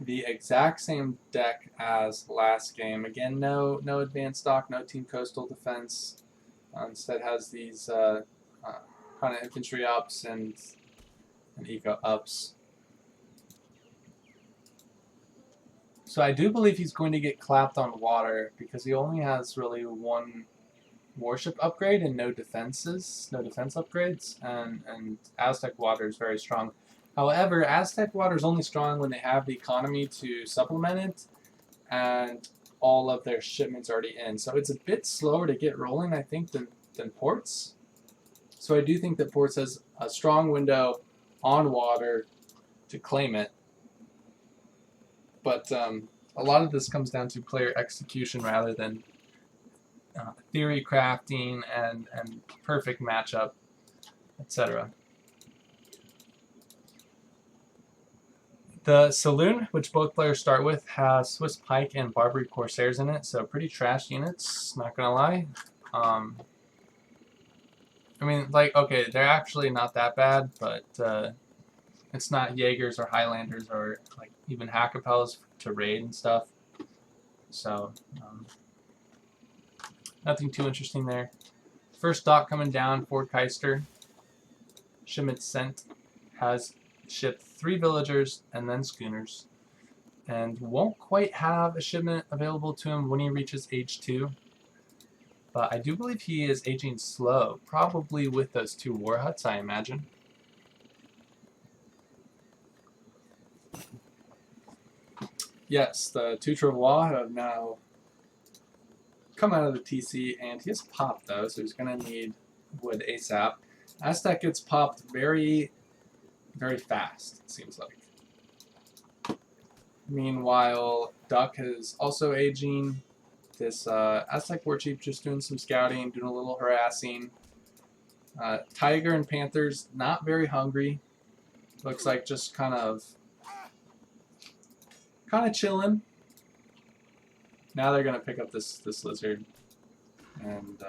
the exact same deck as last game. Again, no advanced stock, no team coastal defense. Instead has these kind of infantry ups and eco ups. So I do believe he's going to get clapped on water because he only has really one warship upgrade and no defense upgrades, and Aztec water is very strong. However, Aztec water is only strong when they have the economy to supplement it and all of their shipments already in. So it's a bit slower to get rolling, I think, than Ports. So I do think that Ports has a strong window on water to claim it. But a lot of this comes down to player execution rather than theory crafting and perfect matchup, etc. The Saloon, which both players start with, has Swiss Pike and Barbary Corsairs in it, so pretty trash units, not gonna lie. I mean, like, okay, they're actually not that bad, but it's not Jaegers or Highlanders or like even Hackapels to raid and stuff. So nothing too interesting there. First dock coming down for Kaister. Shipment sent has shipped 3 villagers and then schooners, and won't quite have a shipment available to him when he reaches age 2. But I do believe he is aging slow, probably with those 2 war huts, I imagine. Yes, the 2 Travois have now come out of the TC, and he has popped though, so he's going to need wood ASAP. Aztec gets popped very fast, it seems like. Meanwhile, Duck is also aging. This Aztec War Chief just doing some scouting, doing a little harassing. Tiger and Panthers not very hungry. Looks like just kind of chilling. Now they're gonna pick up this lizard, and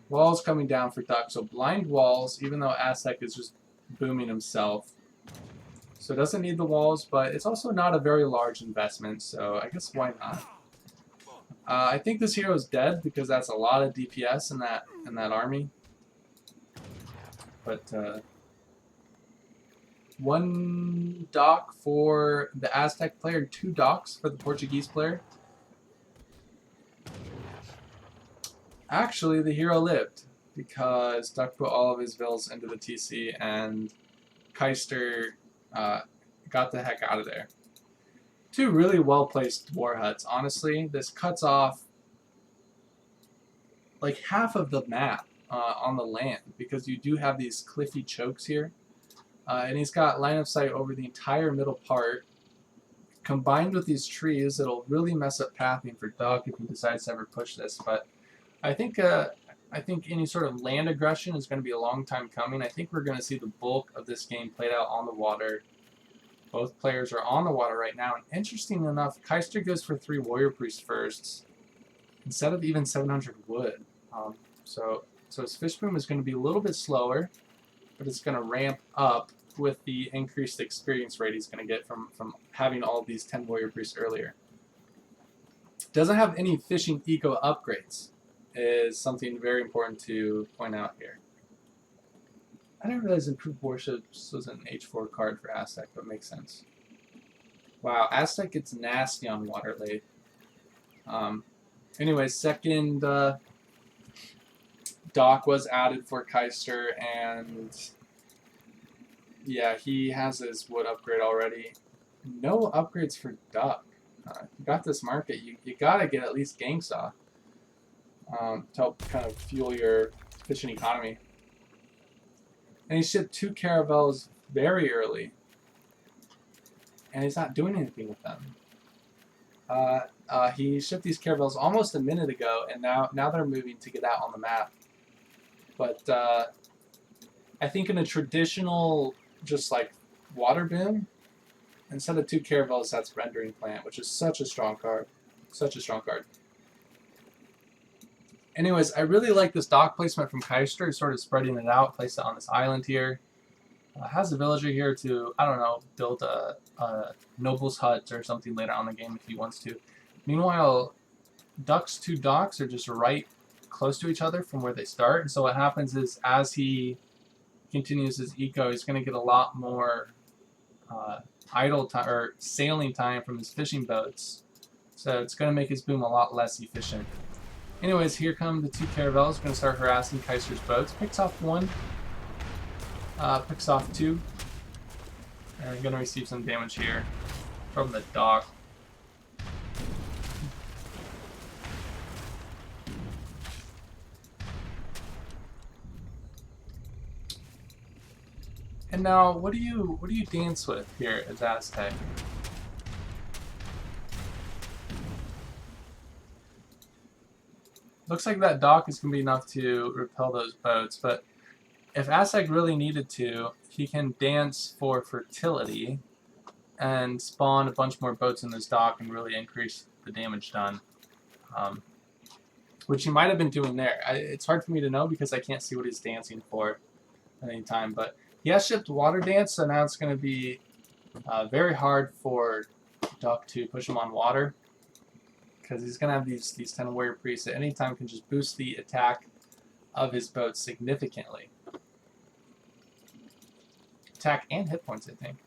walls coming down for Duck. So blind walls, even though Aztec is just booming himself. So it doesn't need the walls, but it's also not a very large investment, so I guess why not? I think this hero is dead because that's a lot of DPS in that army. But 1 dock for the Aztec player, 2 docks for the Portuguese player. Actually, the hero lived because Duck put all of his vills into the TC, and Kaister got the heck out of there. 2 really well-placed war huts. Honestly, this cuts off like half of the map on the land because you do have these cliffy chokes here. And he's got line of sight over the entire middle part. Combined with these trees, it'll really mess up pathing for Duck if he decides to ever push this. But I think any sort of land aggression is going to be a long time coming. I think we're going to see the bulk of this game played out on the water. Both players are on the water right now. And interesting enough, Kaister goes for 3 Warrior Priests first instead of even 700 wood. So his fish boom is going to be a little bit slower, but it's going to ramp up with the increased experience rate he's going to get from having all of these 10 Warrior Priests earlier. Doesn't have any fishing eco upgrades. is something very important to point out here. I didn't realize Improved Warships was an H4 card for Aztec, but makes sense. Wow, Aztec gets nasty on Waterlade. Anyway, second dock was added for Kaister, and yeah, he has his wood upgrade already. No upgrades for Duck. You got this market, you gotta get at least Gang Saw to help kind of fuel your fishing economy. And he shipped 2 caravels very early, and he's not doing anything with them. He shipped these caravels almost a minute ago, and now they're moving to get out on the map. But I think in a traditional, just like water boom, instead of 2 caravels, that's Rendering Plant, which is such a strong card. Such a strong card. Anyways, I really like this dock placement from Kaister, sort of spreading it out, place it on this island here. Has a villager here to, I don't know, build a noble's hut or something later on in the game if he wants to. Meanwhile, Duck's 2 docks are just right close to each other from where they start. And so what happens is as he continues his eco, he's going to get a lot more idle time or sailing time from his fishing boats. So it's going to make his boom a lot less efficient. Anyways, here come the 2 caravels. Going to start harassing Kaiser's boats. Picks off 1. Picks off 2. And going to receive some damage here from the dock. And now, what do you dance with here as Aztec? Looks like that dock is going to be enough to repel those boats, but if Aztec really needed to, he can dance for fertility and spawn a bunch more boats in this dock and really increase the damage done. Which he might have been doing there. It's hard for me to know because I can't see what he's dancing for at any time, but he has shipped Water Dance, so now it's going to be very hard for Duck to push him on water, because he's going to have these 10 warrior priests at any time can just boost the attack of his boat significantly. Attack and hit points, I think.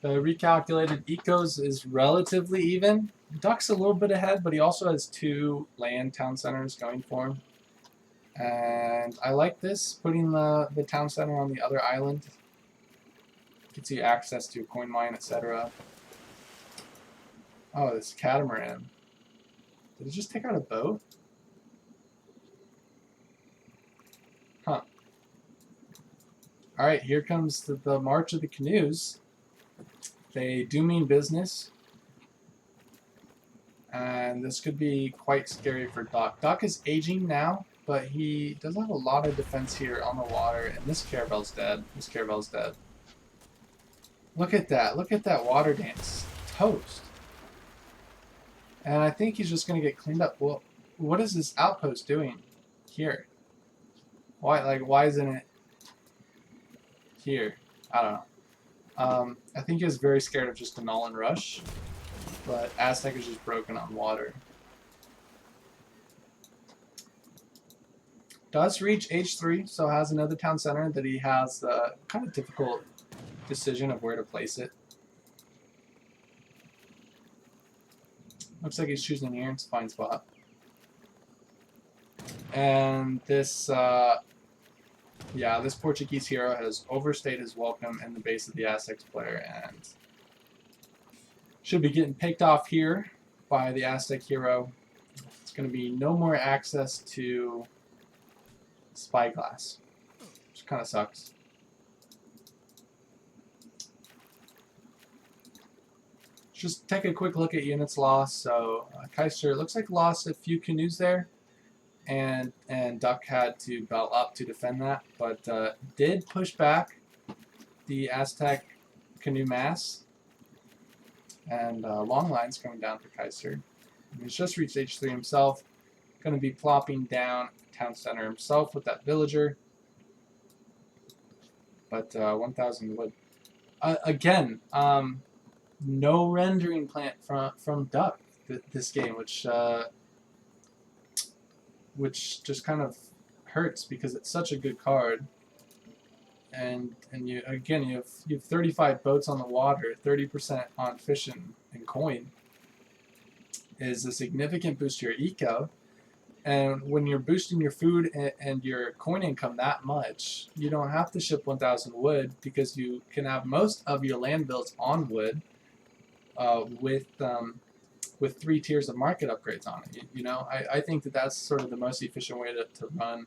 The recalculated ecos is relatively even. Duck's a little bit ahead, but he also has 2 land town centers going for him. And I like this, putting the town center on the other island. Gets you access to a coin mine, etc. Oh, this catamaran. Did it just take out a boat? Huh. Alright, here comes the march of the canoes. They do mean business. And this could be quite scary for Doc. Doc is aging now, but he does have a lot of defense here on the water, and this caravel's dead. This caravel's dead. Look at that. Look at that water dance. Toast. And I think he's just going to get cleaned up. Well, what is this outpost doing here? Why isn't it here? I don't know. I think he was very scared of just a null and rush, but Aztec is just broken on water. Does reach H3, so has another town center that he has kind of difficult decision of where to place it. Looks like he's choosing here. It's a fine spot. And this, yeah, this Portuguese hero has overstayed his welcome in the base of the Aztecs player and should be getting picked off here by the Aztec hero. It's going to be no more access to Spyglass, which kind of sucks. Just take a quick look at units lost. So Kaister looks like lost a few canoes there, and Duck had to belt up to defend that, but did push back the Aztec canoe mass, and long lines coming down for Kaister. He's just reached H3 himself, going to be plopping down town center himself with that villager, but 1,000 wood. Again, no rendering plant from Duck. this game, which just kind of hurts because it's such a good card. And you again you have 35 boats on the water, 30% on fish and coin is a significant boost to your eco. And when you're boosting your food and your coin income that much, you don't have to ship 1,000 wood because you can have most of your land builds on wood with 3 tiers of market upgrades on it. You know, I think that that's sort of the most efficient way to run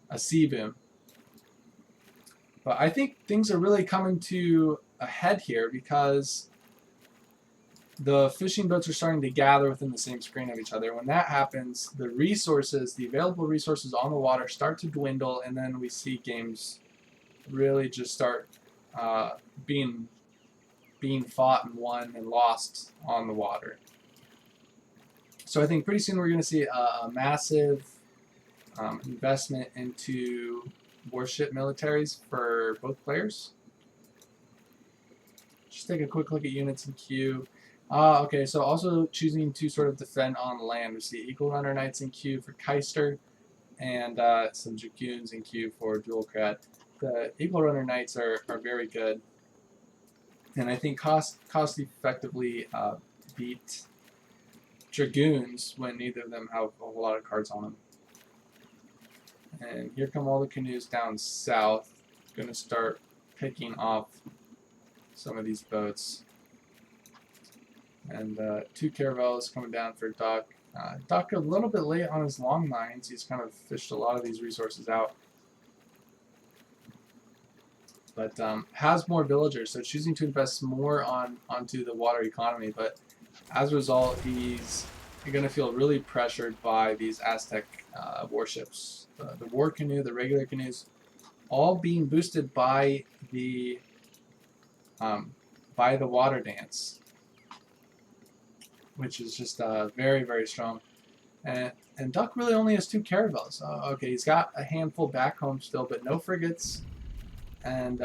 a sea boom. But I think things are really coming to a head here because the fishing boats are starting to gather within the same screen of each other. When that happens, the resources, the available resources on the water start to dwindle, and then we see games really just start being fought and won and lost on the water. So I think pretty soon we're going to see a massive investment into warship militaries for both players. Just take a quick look at units in queue. Okay, so also choosing to sort of defend on land. We see Eagle Runner Knights in queue for Kaister, and some Dragoons in queue for duolckrad. The Eagle Runner Knights are very good, and I think cost effectively beat Dragoons when neither of them have a whole lot of cards on them. And here come all the canoes down south. Going to start picking off some of these boats. And 2 caravels coming down for Duck. Duck a little bit late on his long mines. He's kind of fished a lot of these resources out. But has more villagers, so choosing to invest more onto the water economy. But as a result, he's going to feel really pressured by these Aztec warships. The war canoe, the regular canoes, all being boosted by the water dance, which is just very, very strong. And Duck really only has 2 caravels. Okay, he's got a handful back home still, but no frigates. And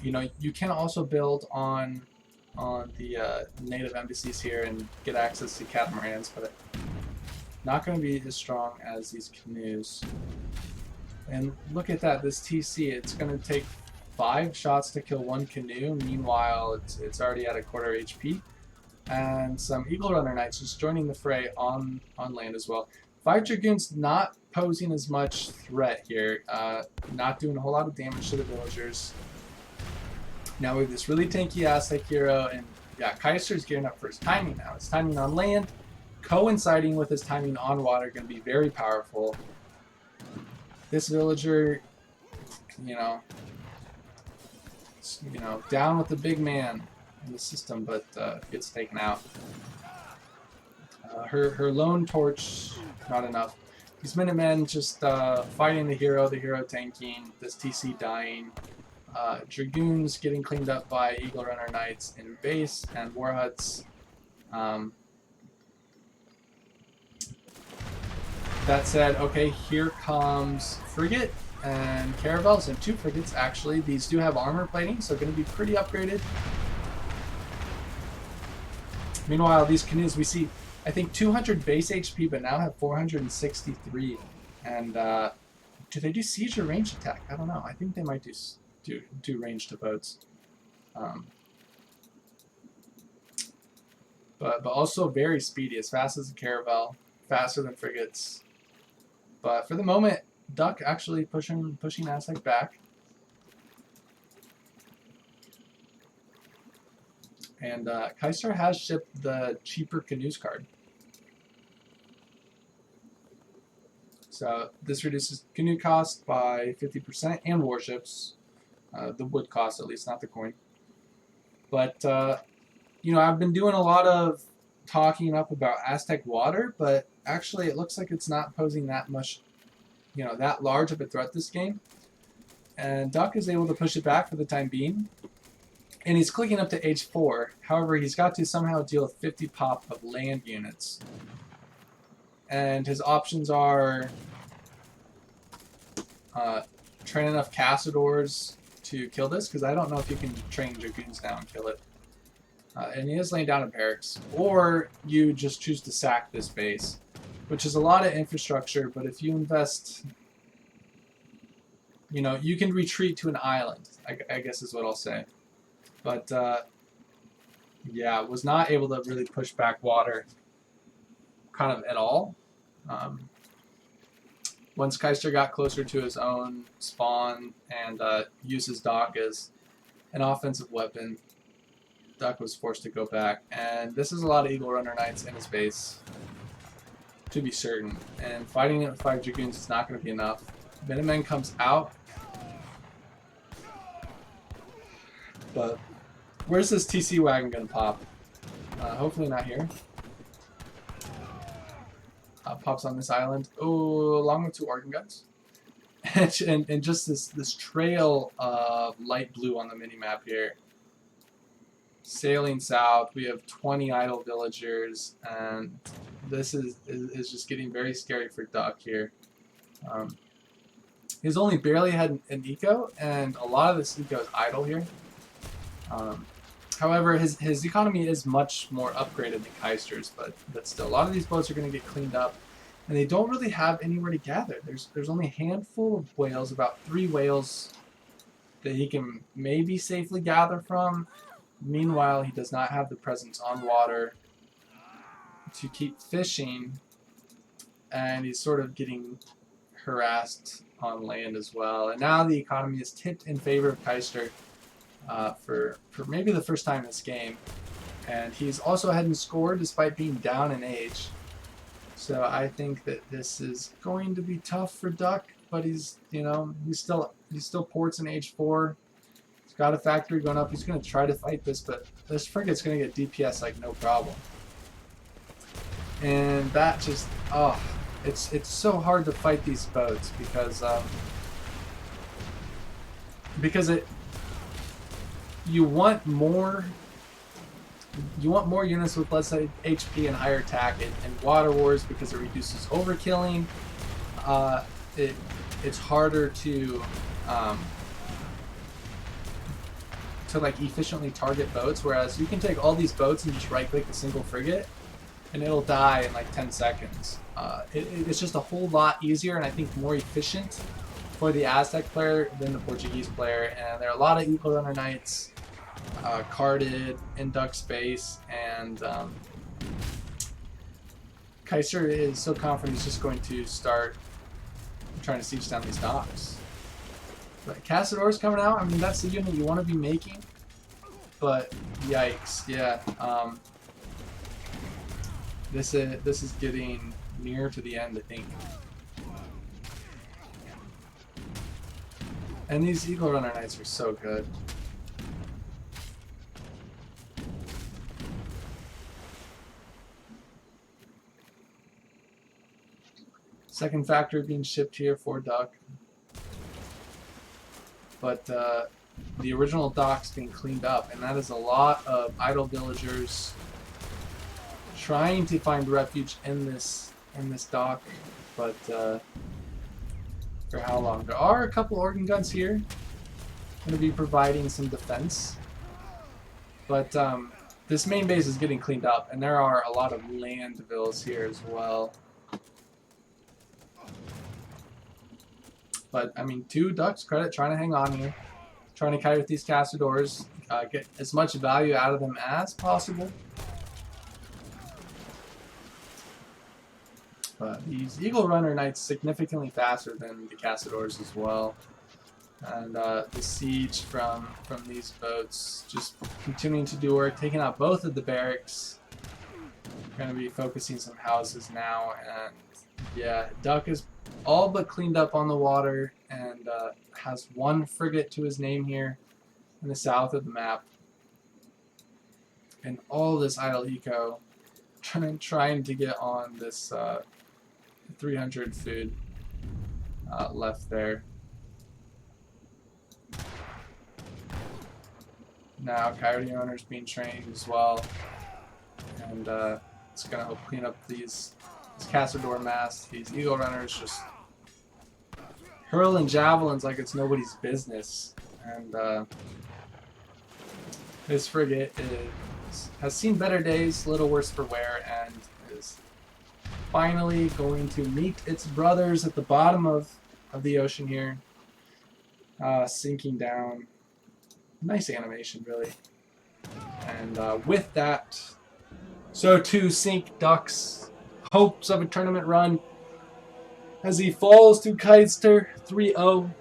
you know, you can also build on the native embassies here and get access to catamarans, but not going to be as strong as these canoes. And look at that, this TC, it's going to take 5 shots to kill 1 canoe. Meanwhile, it's already at a quarter HP. And some Eagle Runner Knights just joining the fray on land as well. 5 Dragoons not posing as much threat here. Not doing a whole lot of damage to the villagers. Now we have this really tanky Aztec hero, and yeah, Kaiser's gearing up for his timing now. His timing on land, coinciding with his timing on water, going to be very powerful. This villager, you know, down with the big man in the system, but gets taken out. Her lone torch, not enough. These Minutemen just fighting the hero tanking, this TC dying. Dragoons getting cleaned up by Eagle Runner Knights in base, and War Huts. That said, okay, here comes frigate and caravels, and 2 frigates actually. These do have armor plating, so going to be pretty upgraded. Meanwhile, these canoes, we see, I think 200 base HP, but now have 463. And do they do siege or range attack? I don't know. I think they might do range to boats. But also very speedy, as fast as a caravel, faster than frigates. But for the moment, Duck actually pushing Aztec back. And Kaister has shipped the cheaper canoes card. So this reduces canoe cost by 50% and warships. The wood cost, at least, not the coin. But, you know, I've been doing a lot of talking up about Aztec water, but actually it looks like it's not posing that much, you know, that large of a threat this game. And Duck is able to push it back for the time being. And he's clicking up to H4. However, he's got to somehow deal with 50 pop of land units. And his options are train enough Castadors to kill this, because I don't know if you can train Dragoons now and kill it. And he is laying down a barracks. Or you just choose to sack this base, which is a lot of infrastructure, but if you invest, you know, you can retreat to an island, I guess is what I'll say. But, yeah, was not able to really push back water kind of at all. Once Kaister got closer to his own spawn and used his dock as an offensive weapon, Duck was forced to go back. And this is a lot of Eagle Runner Knights in his base, to be certain. And fighting it with 5 Dragoons is not going to be enough. Minutemen comes out. But where's this TC wagon going to pop? Hopefully not here. Pops on this island. Oh, along with 2 organ guns. and just this trail of light blue on the mini-map here. Sailing south, we have 20 idle villagers, and this is just getting very scary for Duck here. He's only barely had an eco, and a lot of this eco is idle here. However, his economy is much more upgraded than Kaister's, but still, a lot of these boats are going to get cleaned up, and they don't really have anywhere to gather. There's only a handful of whales, about 3 whales that he can maybe safely gather from. Meanwhile, he does not have the presence on water to keep fishing, and he's sort of getting harassed on land as well. And now the economy is tipped in favor of Kaister for maybe the first time in this game. And he's also ahead in score despite being down in age. So I think that this is going to be tough for Duck, but he's still ports in age 4. He's got a factory going up. He's going to try to fight this, but this frigate's going to get DPS like no problem. And that just, oh, it's so hard to fight these boats because you want more units with less HP and higher attack in Water Wars because it reduces overkilling. It's harder to like efficiently target boats, whereas you can take all these boats and just right click a single frigate and it'll die in like 10 seconds. It's just a whole lot easier and I think more efficient for the Aztec player than the Portuguese player. And there are a lot of Eagle Runner Knights carded in Duck space, and Kaister is so confident he's just going to start trying to siege down these docks. But Castador's coming out. I mean, that's the unit you want to be making, but yikes, yeah. This is getting near to the end, I think. And these Eagle Runner Knights are so good. Second factory being shipped here for Duck. But the original dock's being cleaned up, and that is a lot of idle villagers trying to find refuge in this dock, but for how long? There are a couple organ guns here going to be providing some defense, but this main base is getting cleaned up, and there are a lot of land villas here as well. But I mean, to Duck's credit, trying to hang on here, trying to kite with these Castadors, get as much value out of them as possible. But these Eagle Runner Knights significantly faster than the Castadors as well. And the siege from these boats just continuing to do work, taking out both of the barracks. Going to be focusing some houses now, and yeah, Duck is all but cleaned up on the water and has 1 frigate to his name here in the south of the map. And all this idle eco trying to get on this 300 food left there. Now Coyote Owner's being trained as well, and it's going to help clean up these Castador masts. These Eagle Runners just hurling javelins like it's nobody's business, and this frigate has seen better days, a little worse for wear, and is finally going to meet its brothers at the bottom of the ocean here, sinking down. Nice animation, really. And with that, so too sink Duck's hopes of a tournament run as he falls to kaister 3-0.